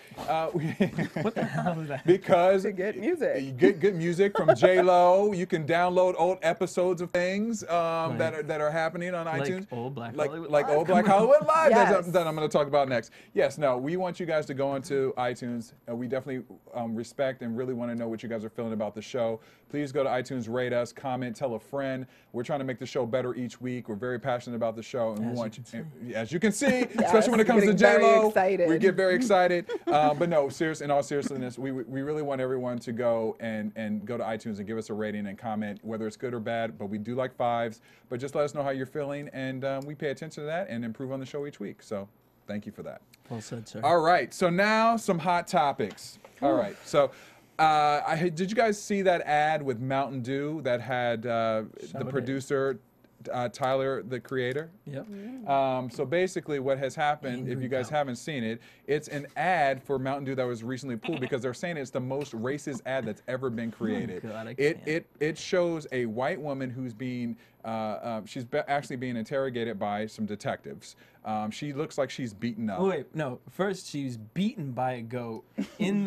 [SPEAKER 5] what the hell is that?
[SPEAKER 3] because
[SPEAKER 4] To get music.
[SPEAKER 3] you get good music from J Lo. You can download old episodes of things that are happening on
[SPEAKER 5] Like
[SPEAKER 3] iTunes.
[SPEAKER 5] old Black
[SPEAKER 3] like
[SPEAKER 5] Hollywood
[SPEAKER 3] like
[SPEAKER 5] Live?
[SPEAKER 3] old Black Hollywood Live
[SPEAKER 4] Yes.
[SPEAKER 3] that I'm going to talk about next. Yes, no, we want you guys to go into iTunes. We definitely respect and really want to know what you guys are feeling about the show. Please go to iTunes, rate us, comment, tell a friend. We're trying to make the show better each week. We're very passionate about the show, and we want as you can see, especially when it comes to
[SPEAKER 4] getting
[SPEAKER 3] J
[SPEAKER 4] very
[SPEAKER 3] Lo,
[SPEAKER 4] excited.
[SPEAKER 3] we get very excited. But no, in all seriousness, we really want everyone to go and go to iTunes and give us a rating and comment, whether it's good or bad. But we do like 5s. But just let us know how you're feeling, and we pay attention to that and improve on the show each week. So thank you for that.
[SPEAKER 5] Well said, sir.
[SPEAKER 3] All right, so now some hot topics. All right, so did you guys see that ad with Mountain Dew that had the
[SPEAKER 5] did.
[SPEAKER 3] producer Tyler, the creator?
[SPEAKER 5] Yep.
[SPEAKER 3] So basically what has happened, if you guys haven't seen it, it's an ad for Mountain Dew that was recently pulled because they're saying it's the most racist ad that's ever been created.
[SPEAKER 5] God, I can't.
[SPEAKER 3] It shows a white woman who's being, actually being interrogated by some detectives. She looks like she's beaten up.
[SPEAKER 5] Wait, no. First, she's beaten by a goat in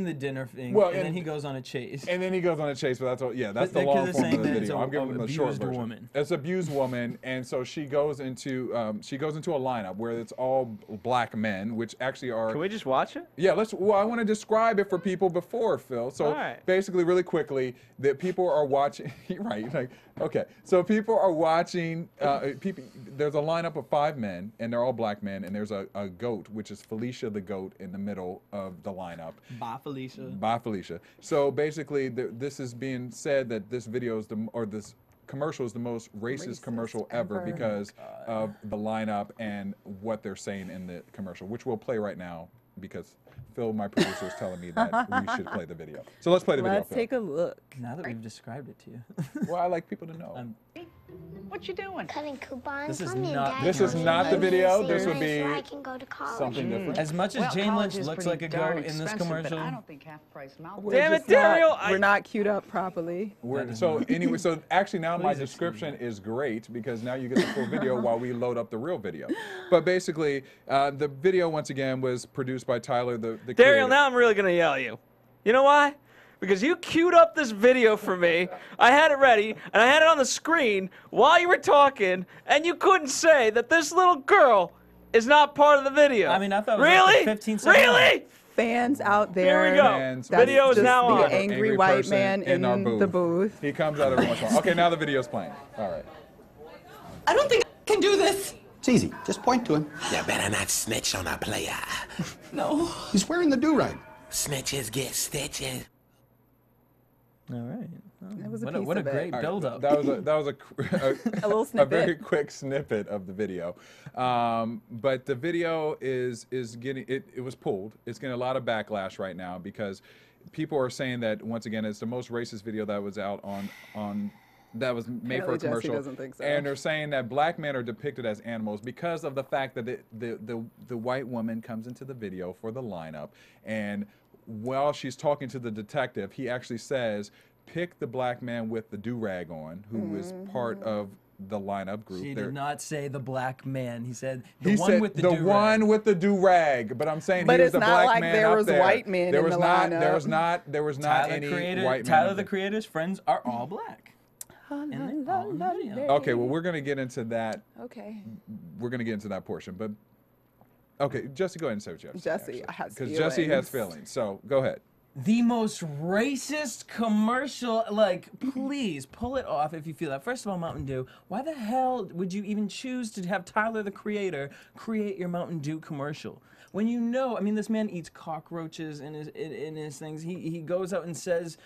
[SPEAKER 5] the dinner thing,
[SPEAKER 3] Well,
[SPEAKER 5] and then
[SPEAKER 3] and-
[SPEAKER 5] he goes on a chase.
[SPEAKER 3] And then he goes on a chase, but that's all. Yeah, that's
[SPEAKER 5] But
[SPEAKER 3] the
[SPEAKER 5] because
[SPEAKER 3] long
[SPEAKER 5] they're
[SPEAKER 3] form of
[SPEAKER 5] saying
[SPEAKER 3] the
[SPEAKER 5] that it's
[SPEAKER 3] video.
[SPEAKER 5] a
[SPEAKER 3] I'm giving them the short
[SPEAKER 5] abused
[SPEAKER 3] version.
[SPEAKER 5] woman.
[SPEAKER 3] It's abused woman, and so she goes into a lineup where it's all black men, which actually are.
[SPEAKER 8] Can we just watch it?
[SPEAKER 3] Yeah, well, I want to describe it for people before, Phil. So
[SPEAKER 8] All right.
[SPEAKER 3] basically, really quickly, that people are watching. Right, like okay. So people are watching. There's a lineup of 5 men, and they're all black men, and there's a goat, which is Felicia the goat, in the middle of the lineup.
[SPEAKER 5] Bye, Felicia.
[SPEAKER 3] Bye, Felicia. So basically, this is being said that this video is this commercial is the most racist commercial ever because of the lineup and what they're saying in the commercial, which we'll play right now because Phil, my producer, is telling me that we should play the video. So let's play the video.
[SPEAKER 4] Let's take a look.
[SPEAKER 5] Now that we've described it to you.
[SPEAKER 3] Well, I like people to know.
[SPEAKER 8] What you doing?
[SPEAKER 9] Cutting coupons.
[SPEAKER 5] This is
[SPEAKER 9] Come here,
[SPEAKER 5] not-
[SPEAKER 9] Daddy.
[SPEAKER 3] This is not the video. This would be
[SPEAKER 9] So I can go to college.
[SPEAKER 3] something different.
[SPEAKER 5] As much as
[SPEAKER 8] Well,
[SPEAKER 5] Jane
[SPEAKER 8] college
[SPEAKER 5] Lynch
[SPEAKER 8] is
[SPEAKER 5] looks
[SPEAKER 8] pretty
[SPEAKER 5] like a
[SPEAKER 8] darn
[SPEAKER 5] goat in this
[SPEAKER 8] expensive,
[SPEAKER 5] commercial.
[SPEAKER 8] But I don't think half price mouth.
[SPEAKER 4] We're
[SPEAKER 5] Damn it,
[SPEAKER 4] just not-
[SPEAKER 5] Dario,
[SPEAKER 4] We're not queued up properly.
[SPEAKER 3] So anyway, so actually now my
[SPEAKER 5] Please excuse
[SPEAKER 3] description is great because now you get the full video while we load up the real video. But basically, the video once again was produced by Tyler, the
[SPEAKER 10] Daryl,
[SPEAKER 3] creator.
[SPEAKER 10] now I'm really gonna yell at you. You know why? Because you queued up this video for me. I had it ready, and I had it on the screen while you were talking, and you couldn't say that this little girl is not part of the video.
[SPEAKER 5] I mean, I thought it was
[SPEAKER 10] really,
[SPEAKER 5] like the 15-second
[SPEAKER 10] really.
[SPEAKER 4] Fans out there.
[SPEAKER 10] Here we go.
[SPEAKER 3] Fans,
[SPEAKER 4] That's
[SPEAKER 10] Video is
[SPEAKER 4] just
[SPEAKER 10] now
[SPEAKER 4] the
[SPEAKER 10] on.
[SPEAKER 4] angry white
[SPEAKER 3] person
[SPEAKER 4] man in
[SPEAKER 3] our
[SPEAKER 4] the booth.
[SPEAKER 3] He comes out every once in a while. Okay, now the video's playing. All right.
[SPEAKER 11] I don't think I can do this.
[SPEAKER 12] It's easy. Just point to him.
[SPEAKER 2] You better not snitch on a player.
[SPEAKER 11] No.
[SPEAKER 12] He's wearing the do-rag.
[SPEAKER 2] Snitches get stitches.
[SPEAKER 5] All right.
[SPEAKER 4] That was a
[SPEAKER 5] What
[SPEAKER 4] piece
[SPEAKER 5] what a
[SPEAKER 4] of it.
[SPEAKER 5] great
[SPEAKER 3] All right,
[SPEAKER 5] build-up.
[SPEAKER 3] That was a
[SPEAKER 4] A little
[SPEAKER 3] a very
[SPEAKER 4] snippet.
[SPEAKER 3] quick snippet of the video. But the video is getting it was pulled. It's getting a lot of backlash right now because people are saying that once again it's the most racist video that was out on that was made for a
[SPEAKER 4] Apparently Jesse
[SPEAKER 3] commercial.
[SPEAKER 4] doesn't think so.
[SPEAKER 3] And they're saying that black men are depicted as animals because of the fact that the white woman comes into the video for the lineup, and while she's talking to the detective, he actually says, pick the black man with the do-rag on, who is part of the lineup group.
[SPEAKER 5] He
[SPEAKER 3] They're-
[SPEAKER 5] did not say the black man. He said the
[SPEAKER 3] he
[SPEAKER 5] one
[SPEAKER 3] said
[SPEAKER 5] with the
[SPEAKER 3] the
[SPEAKER 5] do-rag.
[SPEAKER 3] one with the do-rag, but I'm saying
[SPEAKER 4] But
[SPEAKER 3] he was
[SPEAKER 4] it's
[SPEAKER 3] the
[SPEAKER 4] not
[SPEAKER 3] black
[SPEAKER 4] like
[SPEAKER 3] man
[SPEAKER 4] there
[SPEAKER 3] up
[SPEAKER 4] was
[SPEAKER 3] there.
[SPEAKER 4] white men
[SPEAKER 3] there
[SPEAKER 4] in
[SPEAKER 3] was
[SPEAKER 4] the
[SPEAKER 3] not,
[SPEAKER 4] lineup.
[SPEAKER 3] There was not
[SPEAKER 5] Tyler,
[SPEAKER 3] any
[SPEAKER 5] creator,
[SPEAKER 3] white men.
[SPEAKER 5] Tyler
[SPEAKER 3] in
[SPEAKER 5] the Creator's friends are all black. And they're all in the video.
[SPEAKER 3] Okay, well we're gonna get into that.
[SPEAKER 4] Okay.
[SPEAKER 3] We're gonna get into that portion, but okay, Jesse, go ahead and say what you have to
[SPEAKER 4] Jesse
[SPEAKER 3] say.
[SPEAKER 4] has
[SPEAKER 3] Because Jesse has
[SPEAKER 4] feelings.
[SPEAKER 3] feelings. So go ahead.
[SPEAKER 5] The most racist commercial, like, please pull it off if you feel that. First of all, Mountain Dew, why the hell would you even choose to have Tyler the Creator create your Mountain Dew commercial? When you know, I mean, this man eats cockroaches in his things. He goes out and says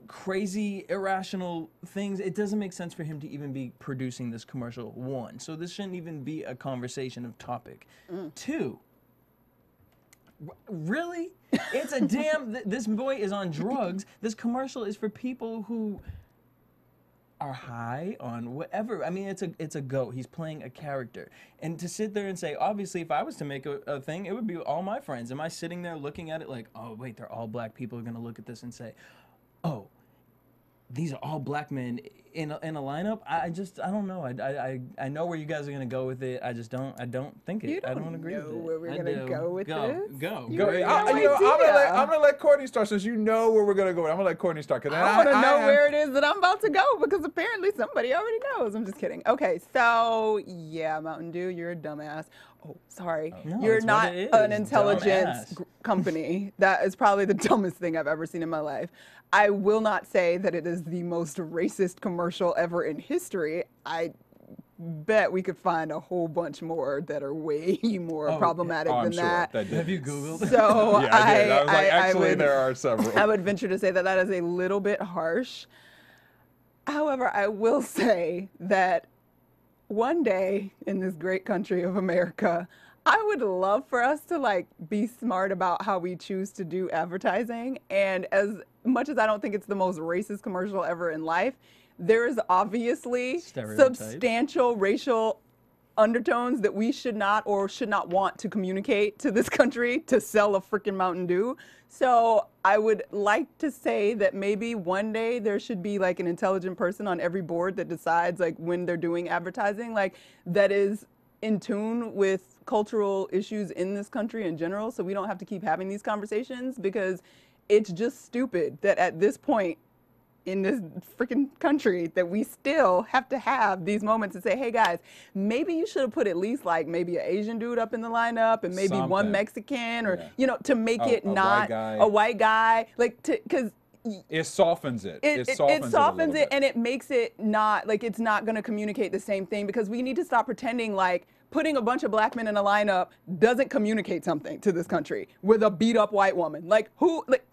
[SPEAKER 5] crazy, irrational things. It doesn't make sense for him to even be producing this commercial, one. So this shouldn't even be a conversation of topic. Two, really? It's a damn, this boy is on drugs. This commercial is for people who are high on whatever. I mean, it's a goat. He's playing a character. And to sit there and say, obviously, if I was to make a thing, it would be all my friends. Am I sitting there looking at it like, oh, wait, they're all black people are going to look at this and say, oh, these are all black men in a lineup? I don't know. I know where you guys are gonna go with it. I don't think it.
[SPEAKER 4] You
[SPEAKER 5] I
[SPEAKER 4] don't
[SPEAKER 5] don't agree
[SPEAKER 4] know
[SPEAKER 5] with it.
[SPEAKER 4] where we're
[SPEAKER 5] I
[SPEAKER 4] gonna
[SPEAKER 5] do.
[SPEAKER 4] go with this?
[SPEAKER 5] Go.
[SPEAKER 4] You
[SPEAKER 3] Go,
[SPEAKER 4] have no
[SPEAKER 3] you know,
[SPEAKER 4] idea.
[SPEAKER 3] I'm gonna let Courtney start since you know where we're gonna go. I'm gonna let Courtney start.
[SPEAKER 4] I want to know where it is that I'm about to go because apparently somebody already knows. I'm just kidding. Okay, so yeah, Mountain Dew, you're a dumbass. Oh, sorry.
[SPEAKER 5] No,
[SPEAKER 4] You're
[SPEAKER 5] it's what
[SPEAKER 4] not
[SPEAKER 5] it
[SPEAKER 4] an
[SPEAKER 5] is,
[SPEAKER 4] intelligence
[SPEAKER 5] dumbass.
[SPEAKER 4] company. That is probably the dumbest thing I've ever seen in my life. I will not say that it is the most racist commercial ever in history. I bet we could find a whole bunch more that are way more problematic
[SPEAKER 3] I'm
[SPEAKER 4] than
[SPEAKER 3] sure
[SPEAKER 4] that.
[SPEAKER 5] Have you Googled?
[SPEAKER 4] So
[SPEAKER 3] Yeah, I did. I was like, actually,
[SPEAKER 4] would,
[SPEAKER 3] there are several.
[SPEAKER 4] I would venture to say that that is a little bit harsh. However, I will say that one day in this great country of America, I would love for us to like be smart about how we choose to do advertising. And as much as I don't think it's the most racist commercial ever in life, there is obviously
[SPEAKER 5] Stereotypes.
[SPEAKER 4] substantial racial undertones that we should not or should not want to communicate to this country to sell a freaking Mountain Dew. So I would like to say that maybe one day there should be like an intelligent person on every board that decides like when they're doing advertising, like that is in tune with cultural issues in this country in general, so we don't have to keep having these conversations, because it's just stupid that at this point in this freaking country that we still have to have these moments and say, hey guys, maybe you should have put at least like maybe an Asian dude up in the lineup and maybe one
[SPEAKER 3] Something.
[SPEAKER 4] Mexican or, you know, to make it
[SPEAKER 3] a white
[SPEAKER 4] not
[SPEAKER 3] guy.
[SPEAKER 4] a white guy, like to, because
[SPEAKER 3] It softens it.
[SPEAKER 4] it
[SPEAKER 3] softens
[SPEAKER 4] softens
[SPEAKER 3] it,
[SPEAKER 4] it and it makes it not like it's not going to communicate the same thing, because we need to stop pretending like putting a bunch of black men in a lineup doesn't communicate something to this country with a beat up white woman. Like who, like,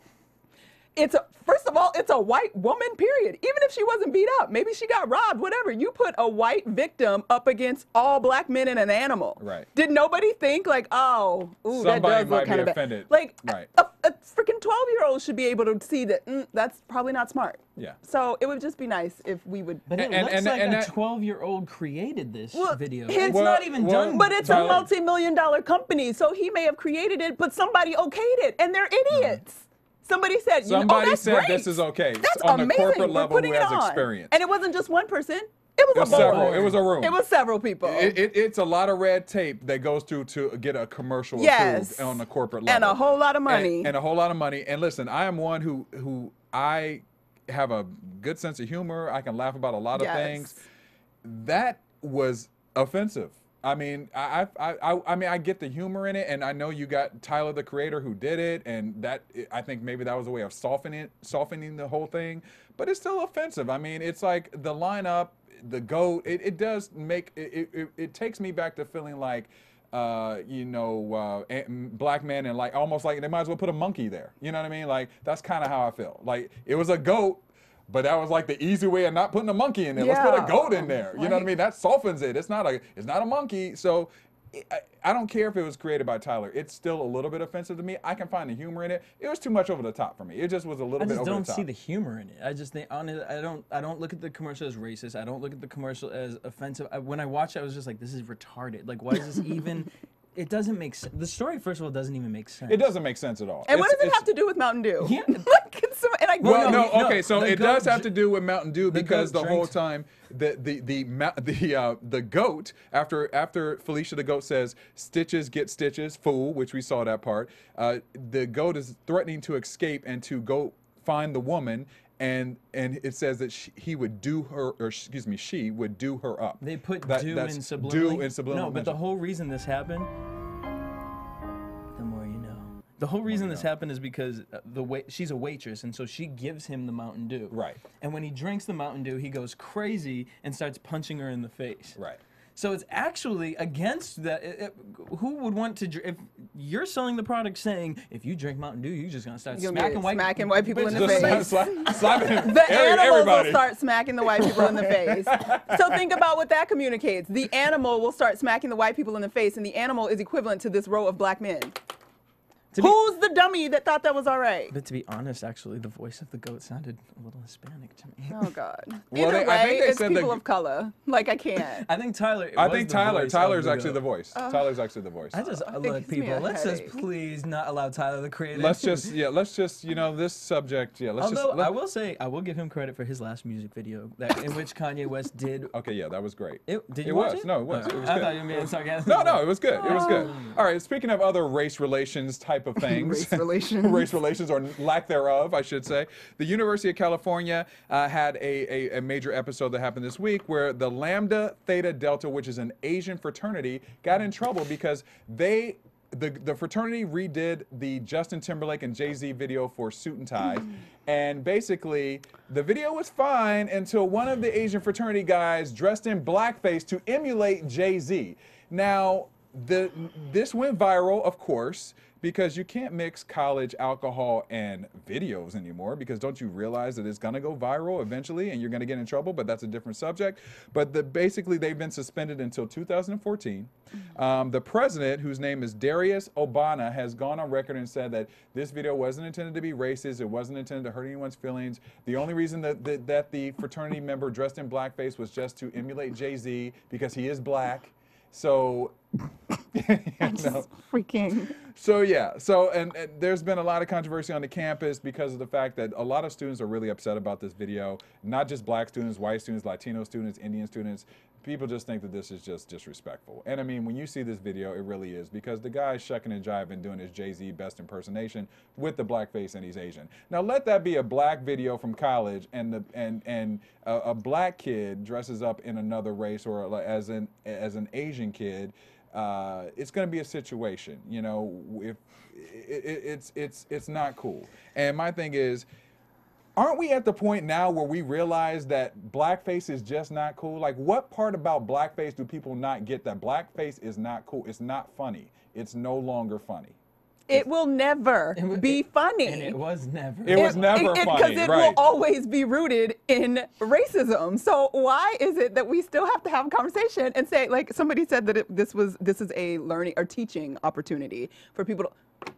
[SPEAKER 4] First of all, it's a white woman, period. Even if she wasn't beat up, maybe she got robbed, whatever. You put a white victim up against all black men and an animal.
[SPEAKER 3] Right.
[SPEAKER 4] Did nobody think like, oh, ooh, that
[SPEAKER 3] Somebody
[SPEAKER 4] does look
[SPEAKER 3] might
[SPEAKER 4] kind of
[SPEAKER 3] be
[SPEAKER 4] bad.
[SPEAKER 3] offended.
[SPEAKER 4] Like
[SPEAKER 3] Right.
[SPEAKER 4] a freaking 12-year-old should be able to see that that's probably not smart.
[SPEAKER 3] Yeah.
[SPEAKER 4] So it would just be nice if we would.
[SPEAKER 5] But it looks like a 12-year-old created this video.
[SPEAKER 4] It's
[SPEAKER 5] not even done.
[SPEAKER 4] But it's a multi-million-dollar company, so he may have created it, but somebody okayed it, and they're idiots. Somebody said,
[SPEAKER 3] Somebody
[SPEAKER 4] that's
[SPEAKER 3] said
[SPEAKER 4] great.
[SPEAKER 3] this is okay.
[SPEAKER 4] That's
[SPEAKER 3] on
[SPEAKER 4] amazing.
[SPEAKER 3] the corporate
[SPEAKER 4] We're
[SPEAKER 3] level
[SPEAKER 4] putting
[SPEAKER 3] who
[SPEAKER 4] it
[SPEAKER 3] has
[SPEAKER 4] on.
[SPEAKER 3] experience.
[SPEAKER 4] And it wasn't just one person. It was
[SPEAKER 3] It was
[SPEAKER 4] a
[SPEAKER 3] several.
[SPEAKER 4] board.
[SPEAKER 3] It was a room.
[SPEAKER 4] It was several people.
[SPEAKER 3] It's a lot of red tape that goes through to get a commercial
[SPEAKER 4] Yes.
[SPEAKER 3] approved on the corporate level.
[SPEAKER 4] And a whole lot of money.
[SPEAKER 3] And a whole lot of money. And listen, I am one who I have a good sense of humor. I can laugh about a lot of things. That was offensive. I mean, I mean, I get the humor in it, and I know you got Tyler, the creator, who did it, and that I think maybe that was a way of softening the whole thing. But it's still offensive. I mean, it's like the lineup, the GOAT. It does make it takes me back to feeling like, black men, and like almost like they might as well put a monkey there. You know what I mean? Like that's kind of how I feel. Like it was a GOAT. But that was like the easy way of not putting a monkey in there. Let's put a goat in there. You know what I mean? That softens it. It's not a monkey. So I don't care if it was created by Tyler. It's still a little bit offensive to me. I can find the humor in it. It was too much over the top for me. It just was a little bit over the top.
[SPEAKER 5] I just don't see the humor in it. I just think, honestly, I don't look at the commercial as racist. I don't look at the commercial as offensive. When I watched it, I was just like, this is retarded. Like, why is this even? It doesn't make sense. The story, first of all, doesn't even make sense.
[SPEAKER 3] It doesn't make sense at all.
[SPEAKER 4] And what does it have to do with Mountain Dew?
[SPEAKER 5] Yeah.
[SPEAKER 3] Okay, so it does have to do with Mountain Dew because the whole time the goat after Felicia the goat says stitches get stitches, fool, which we saw that part. The goat is threatening to escape and to go find the woman. And it says that she would do her, or excuse me, she would do her up.
[SPEAKER 5] They put
[SPEAKER 3] that's
[SPEAKER 5] do in subliminally.
[SPEAKER 3] Do in subliminal.
[SPEAKER 5] No, but the whole reason this happened, the more you know. The whole reason this happened is because she's a waitress, and so she gives him the Mountain Dew.
[SPEAKER 3] Right.
[SPEAKER 5] And when he drinks the Mountain Dew, he goes crazy and starts punching her in the face.
[SPEAKER 3] Right.
[SPEAKER 5] So it's actually against that. Who would want to? If you're selling the product, saying if you drink Mountain Dew, you're just gonna start smacking white
[SPEAKER 4] people in the face.
[SPEAKER 3] Slapping
[SPEAKER 4] the animals
[SPEAKER 3] everybody.
[SPEAKER 4] will start smacking the white people in the face. So think about what that communicates. The animal will start smacking the white people in the face, and the animal is equivalent to this row of black men. Who's the dummy that thought that was all right?
[SPEAKER 5] But to be honest, actually, the voice of the goat sounded a little Hispanic to me.
[SPEAKER 4] Oh God.
[SPEAKER 3] Well,
[SPEAKER 4] Either
[SPEAKER 3] I think
[SPEAKER 4] way,
[SPEAKER 3] they
[SPEAKER 4] it's
[SPEAKER 3] said
[SPEAKER 4] people of color. Like I can't.
[SPEAKER 5] I think Tyler.
[SPEAKER 3] Tyler's actually the voice. Tyler's actually the voice.
[SPEAKER 5] I just look, people. Let's just please not allow Tyler the creator.
[SPEAKER 3] Let's just this subject.
[SPEAKER 5] Although I will say, I will give him credit for his last music video in which Kanye West did.
[SPEAKER 3] Okay, yeah, that was great.
[SPEAKER 5] Did you watch it?
[SPEAKER 3] No, it was. It was
[SPEAKER 5] I
[SPEAKER 3] good.
[SPEAKER 5] thought you were being sarcastic.
[SPEAKER 3] No, it was good. It was good. All right. Speaking of other race relations type of things, race relations or lack thereof, I should say. The University of California had a major episode that happened this week where the Lambda Theta Delta, which is an Asian fraternity, got in trouble because the fraternity redid the Justin Timberlake and Jay-Z video for Suit and Tie. And basically, the video was fine until one of the Asian fraternity guys dressed in blackface to emulate Jay-Z. Now, this went viral, of course, because you can't mix college alcohol and videos anymore, because don't you realize that it's going to go viral eventually and you're going to get in trouble, but that's a different subject. But basically, they've been suspended until 2014. The president, whose name is Darius Obana, has gone on record and said that this video wasn't intended to be racist. It wasn't intended to hurt anyone's feelings. The only reason that the fraternity member dressed in blackface was just to emulate Jay-Z because he is black. So,
[SPEAKER 4] freaking.
[SPEAKER 3] So yeah, so and there's been a lot of controversy on the campus because of the fact that a lot of students are really upset about this video. Not just black students, white students, Latino students, Indian students. People just think that this is just disrespectful. And I mean, when you see this video, it really is, because the guy's shucking and jiving doing his Jay-Z best impersonation with the blackface, and he's Asian. Now let that be a black video from college, and a black kid dresses up in another race or as an Asian kid. It's going to be a situation, you know. If it's not cool. And my thing is, aren't we at the point now where we realize that blackface is just not cool? Like, what part about blackface do people not get? That blackface is not cool. It's not funny. It's no longer funny.
[SPEAKER 4] It will never be funny.
[SPEAKER 5] And it was never.
[SPEAKER 3] It was never funny,
[SPEAKER 4] Because it will
[SPEAKER 3] right.
[SPEAKER 4] always be rooted in racism. So why is it that we still have to have a conversation and say, like somebody said that this is a learning or teaching opportunity for people to.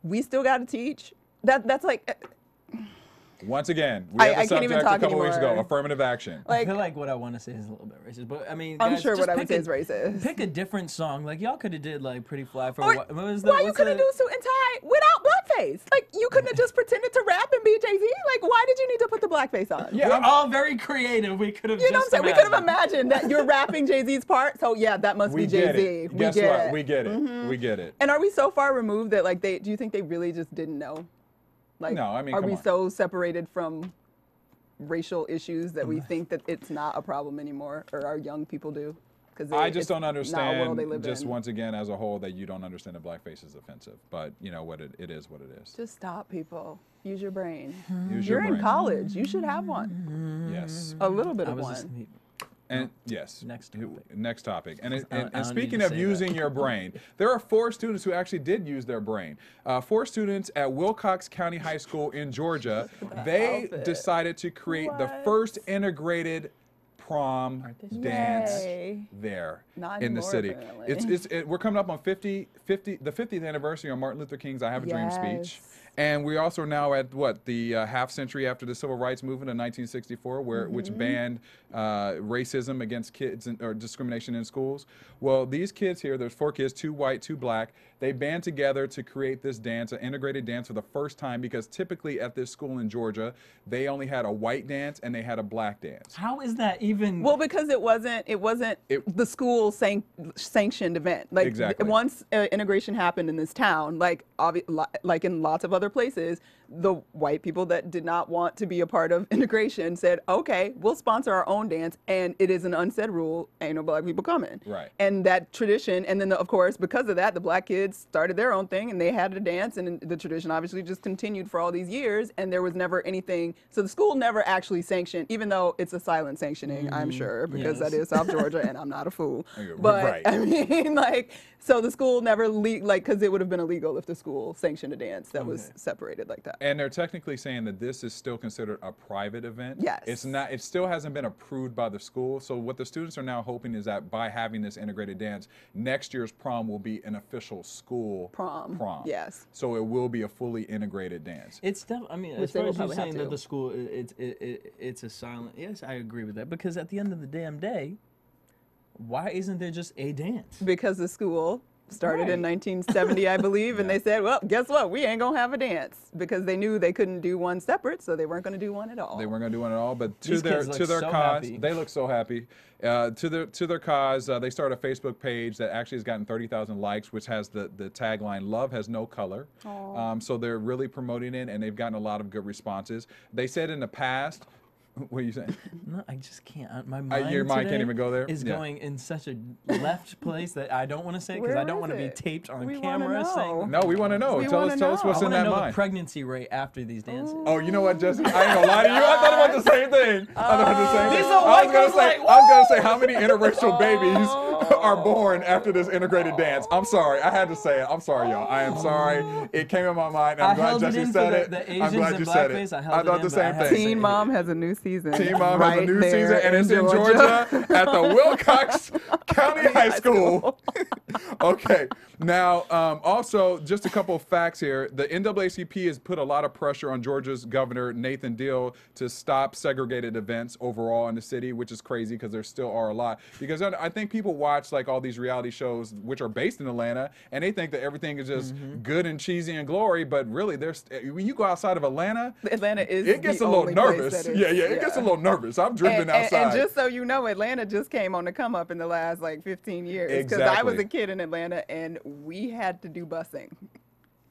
[SPEAKER 4] We still got to teach. That's like.
[SPEAKER 3] Once again, we had the
[SPEAKER 4] I can't even
[SPEAKER 3] subject a
[SPEAKER 4] talk
[SPEAKER 3] couple weeks ago,
[SPEAKER 4] anymore.
[SPEAKER 3] affirmative action.
[SPEAKER 5] I feel like what I want to say is a little bit racist, but I mean,
[SPEAKER 4] I'm
[SPEAKER 5] guys,
[SPEAKER 4] sure
[SPEAKER 5] just
[SPEAKER 4] what I would
[SPEAKER 5] pick
[SPEAKER 4] say is racist.
[SPEAKER 5] Pick a different song. Like y'all could have did like Pretty Fly for
[SPEAKER 4] Or
[SPEAKER 5] what was
[SPEAKER 4] why you couldn't do suit and tie without blackface? Like you couldn't have just pretended to rap and be Jay-Z? Like why did you need to put the blackface on?
[SPEAKER 5] Yeah, we're all very creative. We could have
[SPEAKER 4] You know what I'm saying? We could have
[SPEAKER 5] imagined.
[SPEAKER 4] imagined that you're rapping Jay-Z's part. So yeah, that must
[SPEAKER 3] We
[SPEAKER 4] be
[SPEAKER 3] get
[SPEAKER 4] Jay-Z.
[SPEAKER 3] it. Guess what? We get it. We get it.
[SPEAKER 4] And are we so far removed that like do you think they really just didn't know? Like
[SPEAKER 3] No, I mean,
[SPEAKER 4] are
[SPEAKER 3] come
[SPEAKER 4] we
[SPEAKER 3] on.
[SPEAKER 4] so separated from racial issues that we think that it's not a problem anymore, or our young people do? Because
[SPEAKER 3] I just don't
[SPEAKER 4] Not a world they
[SPEAKER 3] understand,
[SPEAKER 4] live
[SPEAKER 3] just
[SPEAKER 4] in.
[SPEAKER 3] once again, as a whole, that you don't understand that blackface is offensive. But you know what? It is what it is.
[SPEAKER 4] Just stop, people. Use your brain.
[SPEAKER 3] Use
[SPEAKER 4] You're
[SPEAKER 3] your
[SPEAKER 4] in
[SPEAKER 3] brain.
[SPEAKER 4] college. You should have one.
[SPEAKER 3] Yes.
[SPEAKER 4] A little bit
[SPEAKER 5] I
[SPEAKER 4] of
[SPEAKER 5] was
[SPEAKER 4] one.
[SPEAKER 5] just
[SPEAKER 3] And yes,
[SPEAKER 5] Next
[SPEAKER 3] next topic. And,
[SPEAKER 5] I don't need
[SPEAKER 3] speaking
[SPEAKER 5] to
[SPEAKER 3] of
[SPEAKER 5] say
[SPEAKER 3] using
[SPEAKER 5] that.
[SPEAKER 3] your brain, there are 4 students who actually did use their brain. 4 students at Wilcox County High School in Georgia. They
[SPEAKER 4] outfit.
[SPEAKER 3] decided to create the first integrated prom dance
[SPEAKER 4] Yay.
[SPEAKER 3] there
[SPEAKER 4] Not
[SPEAKER 3] in the
[SPEAKER 4] anymore,
[SPEAKER 3] city.
[SPEAKER 4] apparently.
[SPEAKER 3] We're coming up on the 50th anniversary of Martin Luther King's "I Have a Dream" speech.
[SPEAKER 4] Yes.
[SPEAKER 3] And we also now at the half century after the Civil Rights Movement in 1964, which banned racism against kids or discrimination in schools. Well, these kids here, there's 4 kids, 2 white, 2 black. They band together to create this dance, an integrated dance for the first time, because typically at this school in Georgia, they only had a white dance and they had a black dance.
[SPEAKER 5] How is that even?
[SPEAKER 4] Well, because it wasn't the school sanctioned event. Like
[SPEAKER 3] Exactly.
[SPEAKER 4] once integration happened in this town, like like in lots of other places, the white people that did not want to be a part of integration said, "Okay, we'll sponsor our own dance, and it is an unsaid rule. Ain't no black people coming."
[SPEAKER 3] Right.
[SPEAKER 4] And that tradition, and then of course because of that, the black kids started their own thing, and they had a dance, and the tradition obviously just continued for all these years, and there was never anything. So the school never actually sanctioned, even though it's a silent sanctioning, I'm sure, because that is South Georgia, and I'm not a fool. But
[SPEAKER 3] Right.
[SPEAKER 4] I mean, like, so the school never because it would have been illegal if the school sanctioned a dance that was separated like that.
[SPEAKER 3] And they're technically saying that this is still considered a private event.
[SPEAKER 4] Yes.
[SPEAKER 3] It's not. It still hasn't been approved by the school. So what the students are now hoping is that by having this integrated dance, next year's prom will be an official school
[SPEAKER 4] Prom. Yes.
[SPEAKER 3] So it will be a fully integrated dance.
[SPEAKER 5] It's I mean,
[SPEAKER 4] Which
[SPEAKER 5] as
[SPEAKER 4] they
[SPEAKER 5] far
[SPEAKER 4] will
[SPEAKER 5] as you're
[SPEAKER 4] probably have
[SPEAKER 5] saying
[SPEAKER 4] to.
[SPEAKER 5] that the school, it's a silent. Yes, I agree with that, because at the end of the damn day, why isn't there just a dance?
[SPEAKER 4] Because the school started in
[SPEAKER 5] Right.
[SPEAKER 4] 1970, I believe, and they said, well, guess what? We ain't going to have a dance, because they knew they couldn't do one separate, so they weren't going to do one at all.
[SPEAKER 3] They weren't going to do one at all, but to
[SPEAKER 5] These
[SPEAKER 3] their
[SPEAKER 5] kids look
[SPEAKER 3] to their
[SPEAKER 5] so
[SPEAKER 3] cause,
[SPEAKER 5] happy.
[SPEAKER 3] they look so happy. To their cause, they started a Facebook page that actually has gotten 30,000 likes, which has the tagline "Love has no color." So they're really promoting it, and they've gotten a lot of good responses. They said in the past. What are you saying?
[SPEAKER 5] No, I just can't. My mind
[SPEAKER 3] Your mind
[SPEAKER 5] today
[SPEAKER 3] can't even go there?
[SPEAKER 5] is
[SPEAKER 3] Yeah.
[SPEAKER 5] going in such a left place that I don't want to say, because
[SPEAKER 4] Where
[SPEAKER 5] I don't
[SPEAKER 4] is
[SPEAKER 5] want to be
[SPEAKER 4] it?
[SPEAKER 5] taped on
[SPEAKER 4] We wanna
[SPEAKER 5] camera
[SPEAKER 4] know.
[SPEAKER 5] saying.
[SPEAKER 3] No, we want to know.
[SPEAKER 4] We
[SPEAKER 3] Tell
[SPEAKER 4] wanna
[SPEAKER 3] us what's
[SPEAKER 5] I
[SPEAKER 3] in
[SPEAKER 5] want to
[SPEAKER 3] that
[SPEAKER 5] know the
[SPEAKER 3] mind.
[SPEAKER 5] pregnancy rate after these dances.
[SPEAKER 3] Oh, you know what, Jesse? I ain't gonna lie to you. I thought about the same thing. I thought about the same thing.
[SPEAKER 5] These little white girls
[SPEAKER 3] I was gonna say how many interracial babies are born after this integrated dance. I'm sorry. I had to say it. I'm sorry, y'all. I am sorry. It came in my mind. I'm
[SPEAKER 5] I
[SPEAKER 3] glad
[SPEAKER 5] held it
[SPEAKER 3] Jesse
[SPEAKER 5] in
[SPEAKER 3] said
[SPEAKER 5] for
[SPEAKER 3] it.
[SPEAKER 5] the
[SPEAKER 3] I'm
[SPEAKER 5] Asians
[SPEAKER 3] glad
[SPEAKER 5] and
[SPEAKER 3] you said
[SPEAKER 5] blackface.
[SPEAKER 3] it.
[SPEAKER 5] I held it
[SPEAKER 3] thought
[SPEAKER 5] in,
[SPEAKER 3] the
[SPEAKER 5] but I
[SPEAKER 3] same
[SPEAKER 5] had to
[SPEAKER 3] thing.
[SPEAKER 5] say
[SPEAKER 4] Teen
[SPEAKER 5] it.
[SPEAKER 4] Mom has a new season.
[SPEAKER 3] Teen Mom
[SPEAKER 4] right
[SPEAKER 3] has a new
[SPEAKER 4] there
[SPEAKER 3] season, and it's in Georgia at the Wilcox County High School. Okay. Now, also, just a couple of facts here. The NAACP has put a lot of pressure on Georgia's Governor Nathan Deal to stop segregated events overall in the city, which is crazy because there still are a lot. Because I think people watch like all these reality shows which are based in Atlanta, and they think that everything is just good and cheesy and glory. But really, when you go outside of Atlanta,
[SPEAKER 4] Atlanta is
[SPEAKER 3] it gets
[SPEAKER 4] the
[SPEAKER 3] a little
[SPEAKER 4] only place
[SPEAKER 3] nervous.
[SPEAKER 4] that is-
[SPEAKER 3] Yeah, it gets a little nervous. I've driven outside.
[SPEAKER 4] And just so you know, Atlanta just came on the come up in the last like 15 years. Because I was
[SPEAKER 3] Exactly.
[SPEAKER 4] a kid in Atlanta, and we had to do busing.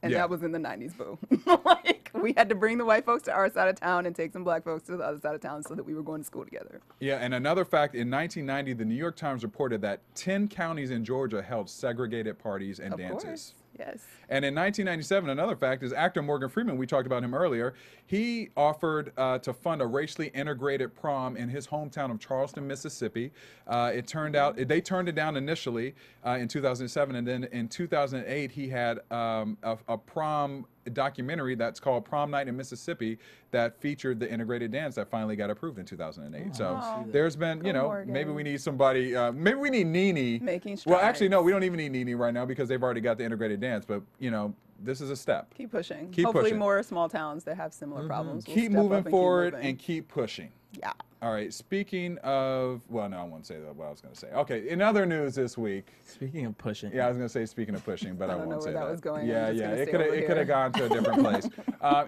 [SPEAKER 4] And
[SPEAKER 3] Yeah.
[SPEAKER 4] that was in the 90s, boo. Like, we had to bring the white folks to our side of town and take some black folks to the other side of town so that we were going to school together.
[SPEAKER 3] Yeah, and another fact, in 1990, the New York Times reported that 10 counties in Georgia held segregated parties and
[SPEAKER 4] Of
[SPEAKER 3] dances.
[SPEAKER 4] course. Yes.
[SPEAKER 3] And in 1997, another fact is actor Morgan Freeman, we talked about him earlier, he offered to fund a racially integrated prom in his hometown of Charleston, Mississippi. It turned out, they turned it down initially in 2007, and then in 2008, he had a prom documentary that's called Prom Night in Mississippi that featured the integrated dance that finally got approved in 2008. So there's been, you know,
[SPEAKER 4] Morgan.
[SPEAKER 3] maybe we need somebody, maybe we need Nene.
[SPEAKER 4] Making
[SPEAKER 3] Well, actually, no,
[SPEAKER 4] strides.
[SPEAKER 3] we don't even need Nene right now because they've already got the integrated dance, but, you know, this is a step.
[SPEAKER 4] Keep pushing.
[SPEAKER 3] Keep
[SPEAKER 4] Hopefully
[SPEAKER 3] pushing.
[SPEAKER 4] more small towns that have similar problems will
[SPEAKER 3] Keep
[SPEAKER 4] step up
[SPEAKER 3] moving
[SPEAKER 4] and keep
[SPEAKER 3] forward
[SPEAKER 4] moving.
[SPEAKER 3] and keep pushing.
[SPEAKER 4] Yeah.
[SPEAKER 3] All right, speaking of, well, no, I won't say that, what I was going to say. Okay, in other news this week.
[SPEAKER 5] Speaking of pushing.
[SPEAKER 3] Yeah, I was going to say speaking of pushing, but I,
[SPEAKER 4] don't know
[SPEAKER 3] won't say
[SPEAKER 4] where that
[SPEAKER 3] that.
[SPEAKER 4] was going. I'm
[SPEAKER 3] Yeah,
[SPEAKER 4] just
[SPEAKER 3] yeah,
[SPEAKER 4] gonna
[SPEAKER 3] it
[SPEAKER 4] stay
[SPEAKER 3] could
[SPEAKER 4] over
[SPEAKER 3] have
[SPEAKER 4] here.
[SPEAKER 3] gone to a different place.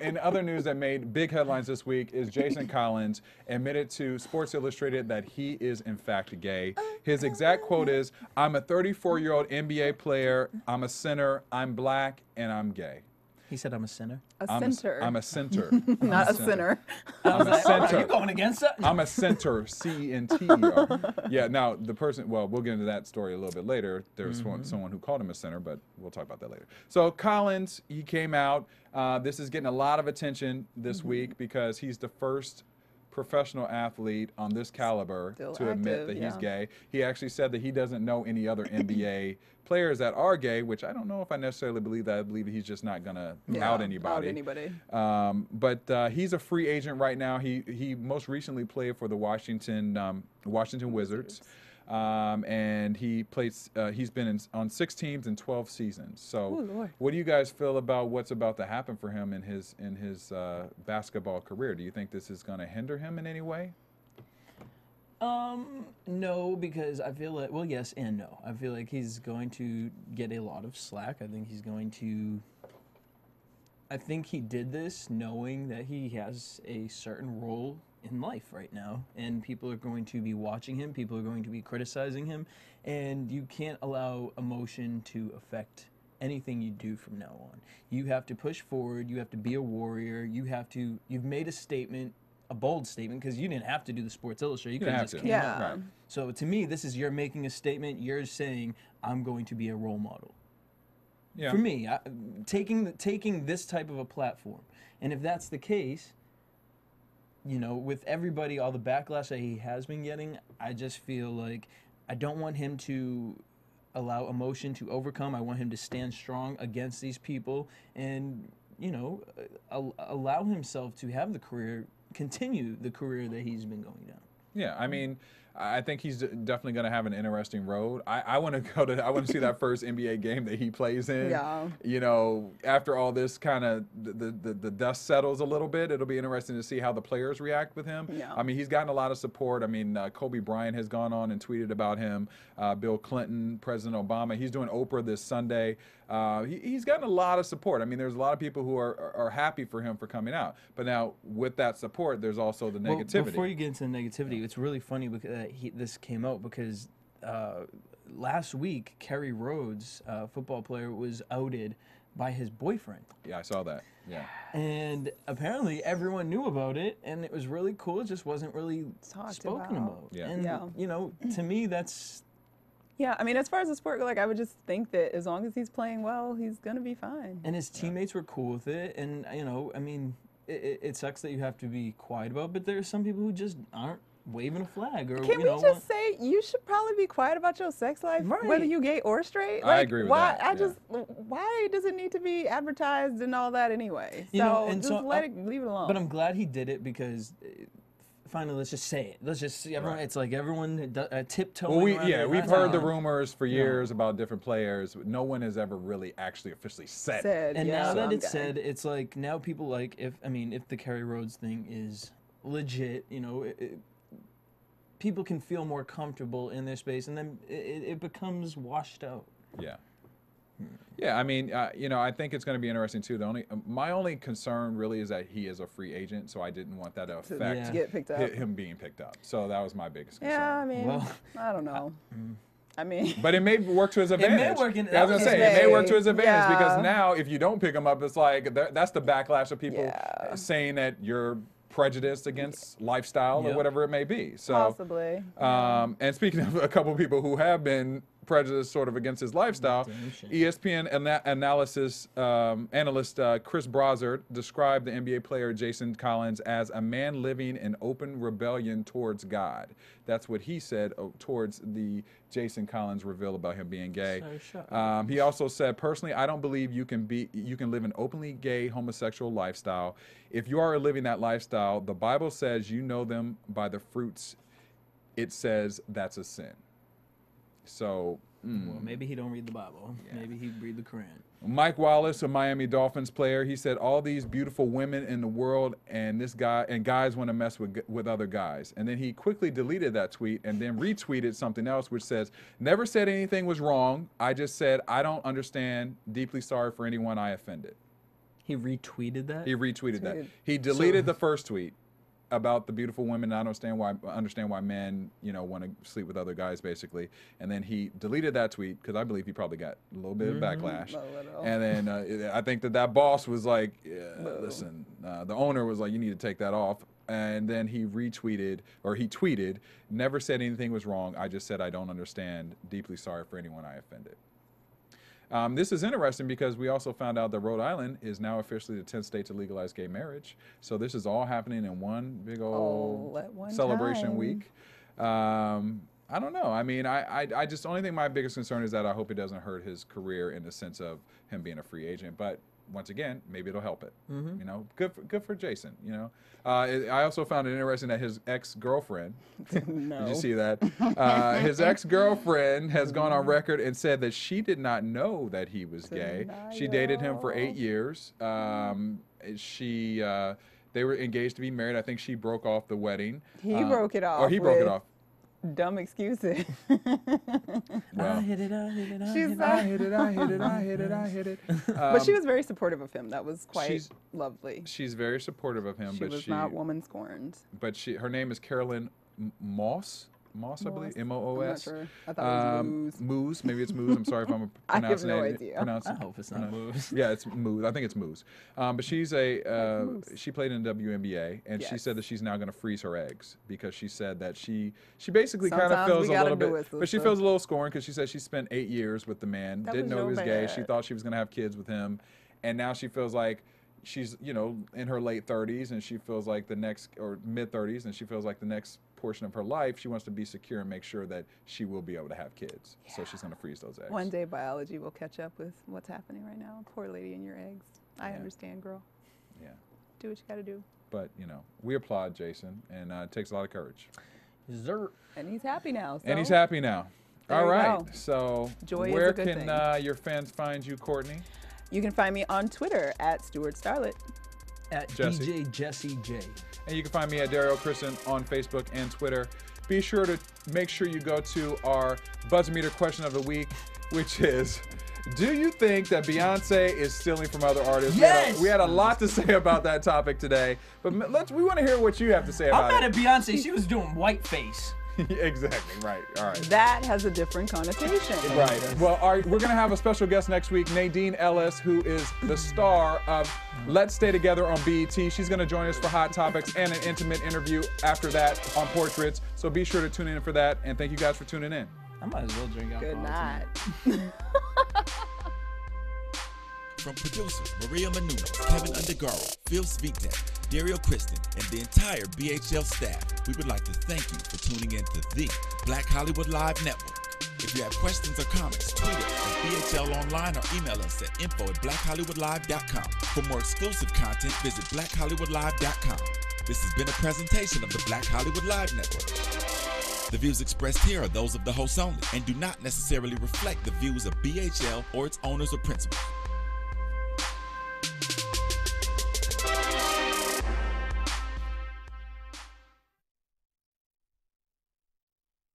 [SPEAKER 3] In other news that made big headlines this week is Jason Collins admitted to Sports Illustrated that he is in fact gay. His exact quote is, "I'm a 34-year-old NBA player, I'm a center, I'm black, and I'm gay."
[SPEAKER 5] He said I'm a sinner.
[SPEAKER 4] A center.
[SPEAKER 3] I'm a center.
[SPEAKER 4] Not a sinner.
[SPEAKER 3] I'm a center.
[SPEAKER 5] Are you going against that?
[SPEAKER 3] I'm a center, C-E-N-T-E-R. Yeah, now the person, well, we'll get into that story a little bit later. There's someone who called him a center, but we'll talk about that later. So Collins, he came out. This is getting a lot of attention this week because he's the first professional athlete on this caliber
[SPEAKER 4] Still
[SPEAKER 3] to admit
[SPEAKER 4] active,
[SPEAKER 3] that he's
[SPEAKER 4] yeah.
[SPEAKER 3] gay. He actually said that he doesn't know any other NBA players that are gay, which I don't know if I necessarily believe that. I believe he's just not going to out anybody.
[SPEAKER 4] Out anybody.
[SPEAKER 3] But he's a free agent right now. He most recently played for the Washington Wizards. And he plays. He's been on 6 teams in 12 seasons. So,
[SPEAKER 4] Ooh, Lord.
[SPEAKER 3] what do you guys feel about what's about to happen for him in his basketball career? Do you think this is going to hinder him in any way?
[SPEAKER 5] No, because I feel like, well, yes and no. I feel like he's going to get a lot of slack. I think he did this knowing that he has a certain role in life right now, and people are going to be watching him, people are going to be criticizing him, and you can't allow emotion to affect anything you do from now on. You have to push forward, you have to be a warrior, you've made a statement, a bold statement, because you didn't have to do the Sports Illustrated. You could have just came out.
[SPEAKER 4] Yeah.
[SPEAKER 3] Right.
[SPEAKER 5] So to me, you're making a statement. You're saying, I'm going to be a role model.
[SPEAKER 3] Yeah.
[SPEAKER 5] For me, taking this type of a platform. And if that's the case, you know, with everybody, all the backlash that he has been getting, I just feel like I don't want him to allow emotion to overcome. I want him to stand strong against these people and, you know, allow himself to have continue the career that he's been going down.
[SPEAKER 3] Yeah, I mean, I think he's definitely going to have an interesting road. I want to see that first NBA game that he plays in.
[SPEAKER 4] Yeah.
[SPEAKER 3] You know, after all this kind of the dust settles a little bit, it'll be interesting to see how the players react with him.
[SPEAKER 4] Yeah.
[SPEAKER 3] I mean, he's gotten a lot of support. I mean, Kobe Bryant has gone on and tweeted about him. Bill Clinton, President Obama. He's doing Oprah this Sunday. He's gotten a lot of support. I mean, there's a lot of people who are happy for him for coming out. But now, with that support, there's also the negativity.
[SPEAKER 5] Well, before you get into the negativity, it's really funny because this came out because last week, Kerry Rhodes, football player, was outed by his boyfriend.
[SPEAKER 3] Yeah, I saw that. Yeah.
[SPEAKER 5] And apparently everyone knew about it, and it was really cool. It just wasn't really spoken about.
[SPEAKER 3] Yeah.
[SPEAKER 5] And, you know, to me, that's...
[SPEAKER 4] Yeah, I mean, as far as the sport goes, like, I would just think that as long as he's playing well, he's going to be fine.
[SPEAKER 5] And his teammates were cool with it, and, you know, I mean, it sucks that you have to be quiet about it, but there are some people who just aren't waving a flag. Or,
[SPEAKER 4] Can we just say you should probably be quiet about your sex life, whether you gay or straight?
[SPEAKER 3] I agree with
[SPEAKER 4] why,
[SPEAKER 3] that,
[SPEAKER 4] Why does it need to be advertised and all that anyway?
[SPEAKER 5] You know, and
[SPEAKER 4] just
[SPEAKER 5] so
[SPEAKER 4] leave it alone.
[SPEAKER 5] But I'm glad he did it because... Finally, let's just say it. Let's just see everyone. Right. It's like everyone tiptoeing.
[SPEAKER 3] Well, we've heard the rumors for years about different players. No one has ever really actually officially said it.
[SPEAKER 5] And now that it's said, it's like now people like if the Kerry Rhodes thing is legit, you know, people can feel more comfortable in their space, and then it becomes washed out.
[SPEAKER 3] Yeah. Yeah, I mean, you know, I think it's going to be interesting too. My only concern really is that he is a free agent, so I didn't want that to affect
[SPEAKER 4] get picked up.
[SPEAKER 3] him being picked up. So that was my biggest concern.
[SPEAKER 4] Yeah, I mean, I don't know. I mean,
[SPEAKER 3] but it may work to his advantage.
[SPEAKER 5] It may work in.
[SPEAKER 3] I was gonna say it may work to his advantage because now if you don't pick him up, it's like that's the backlash of people saying that you're prejudiced against lifestyle or whatever it may be. So
[SPEAKER 4] possibly.
[SPEAKER 3] And speaking of a couple of people who have been prejudice sort of against his lifestyle. ESPN analyst Chris Brazard described the NBA player Jason Collins as a man living in open rebellion towards God. That's what he said towards the Jason Collins reveal about him being gay. He also said, personally, I don't believe you can live an openly gay homosexual lifestyle. If you are living that lifestyle, the Bible says you know them by the fruits. It says that's a sin. So,
[SPEAKER 5] well, maybe he don't read the Bible. Yeah. Maybe he read the Quran.
[SPEAKER 3] Mike Wallace, a Miami Dolphins player, he said all these beautiful women in the world, and guys want to mess with other guys. And then he quickly deleted that tweet and then retweeted something else which says, never said anything was wrong. I just said I don't understand. Deeply sorry for anyone I offended.
[SPEAKER 5] He retweeted that?
[SPEAKER 3] He retweeted that. He deleted the first tweet about the beautiful women. I understand why men, want to sleep with other guys, basically. And then he deleted that tweet because I believe he probably got a little bit of backlash. And then I think that boss was like, listen, the owner was like, you need to take that off. And then he tweeted, never said anything was wrong. I just said I don't understand. Deeply sorry for anyone I offended. This is interesting because we also found out that Rhode Island is now officially the 10th state to legalize gay marriage. So this is all happening in one big old celebration week. I don't know. I mean, I just, the only thing my biggest concern is that I hope it doesn't hurt his career in the sense of him being a free agent. But once again, maybe it'll help it. Good for Jason. I also found it interesting that his ex-girlfriend. Did you see that? His ex-girlfriend has gone on record and said that she did not know that he was gay. She dated him for 8 years. They were engaged to be married. I think she broke off the wedding.
[SPEAKER 4] He broke it off.
[SPEAKER 3] Or he broke it off.
[SPEAKER 4] Dumb excuses.
[SPEAKER 5] I hit it.
[SPEAKER 4] But she was very supportive of him. That was quite lovely.
[SPEAKER 3] She's very supportive of him.
[SPEAKER 4] She was not woman scorned.
[SPEAKER 3] But her name is Carolyn Moss. I believe, M-O-O-S.
[SPEAKER 4] I'm not sure. I thought it was Moose.
[SPEAKER 3] Moose, maybe it's Moose. I'm sorry if I'm pronouncing it.
[SPEAKER 4] I have no idea.
[SPEAKER 5] I hope it's not Moose.
[SPEAKER 3] Yeah, it's Moose. I think it's Moose. But she played in the WNBA, and she said that she's now going to freeze her eggs because she said that she basically kind of feels a little bit, but she feels a little scorned because she said she spent 8 years with the man, didn't know he was gay. She thought she was going to have kids with him, and now she feels like she's in her late 30s, and she feels like the next, or mid 30s, and she feels like the next portion of her life, she wants to be secure and make sure that she will be able to have kids. Yeah. So she's going to freeze those eggs.
[SPEAKER 4] One day biology will catch up with what's happening right now. Poor lady in your eggs. I understand, girl.
[SPEAKER 3] Yeah.
[SPEAKER 4] Do what you got to do.
[SPEAKER 3] But, we applaud Jason, and it takes a lot of courage.
[SPEAKER 4] And he's happy now. So.
[SPEAKER 3] And he's happy now. All right.
[SPEAKER 4] Go.
[SPEAKER 3] So where can your fans find you, Courtney?
[SPEAKER 4] You can find me on Twitter at Stuart Starlet.
[SPEAKER 5] At DJ Jesse J.
[SPEAKER 3] And you can find me at Daryl Kristen on Facebook and Twitter. Be sure to make sure you go to our Buzz-O-Meter question of the week, which is, do you think that Beyonce is stealing from other artists?
[SPEAKER 5] Yes!
[SPEAKER 3] We had a lot to say about that topic today, but we want to hear what you have to say about it.
[SPEAKER 5] I'm mad at Beyonce. She was doing whiteface.
[SPEAKER 3] Exactly, right. All right.
[SPEAKER 4] That has a different connotation.
[SPEAKER 3] Right. Well, we're going to have a special guest next week, Nadine Ellis, who is the star of Let's Stay Together on BET. She's going to join us for Hot Topics and an intimate interview after that on Portraits. So be sure to tune in for that, and thank you guys for tuning in.
[SPEAKER 5] I might as well drink alcohol.
[SPEAKER 4] Good night.
[SPEAKER 1] From producers Maria Menounos, Kevin Undergaro, Phil Svitek, Dario Kristen, and the entire BHL staff, we would like to thank you for tuning in to the Black Hollywood Live Network. If you have questions or comments, tweet us at BHL Online or email us at info@blackhollywoodlive.com. For more exclusive content, visit blackhollywoodlive.com. This has been a presentation of the Black Hollywood Live Network. The views expressed here are those of the hosts only and do not necessarily reflect the views of BHL or its owners or principals.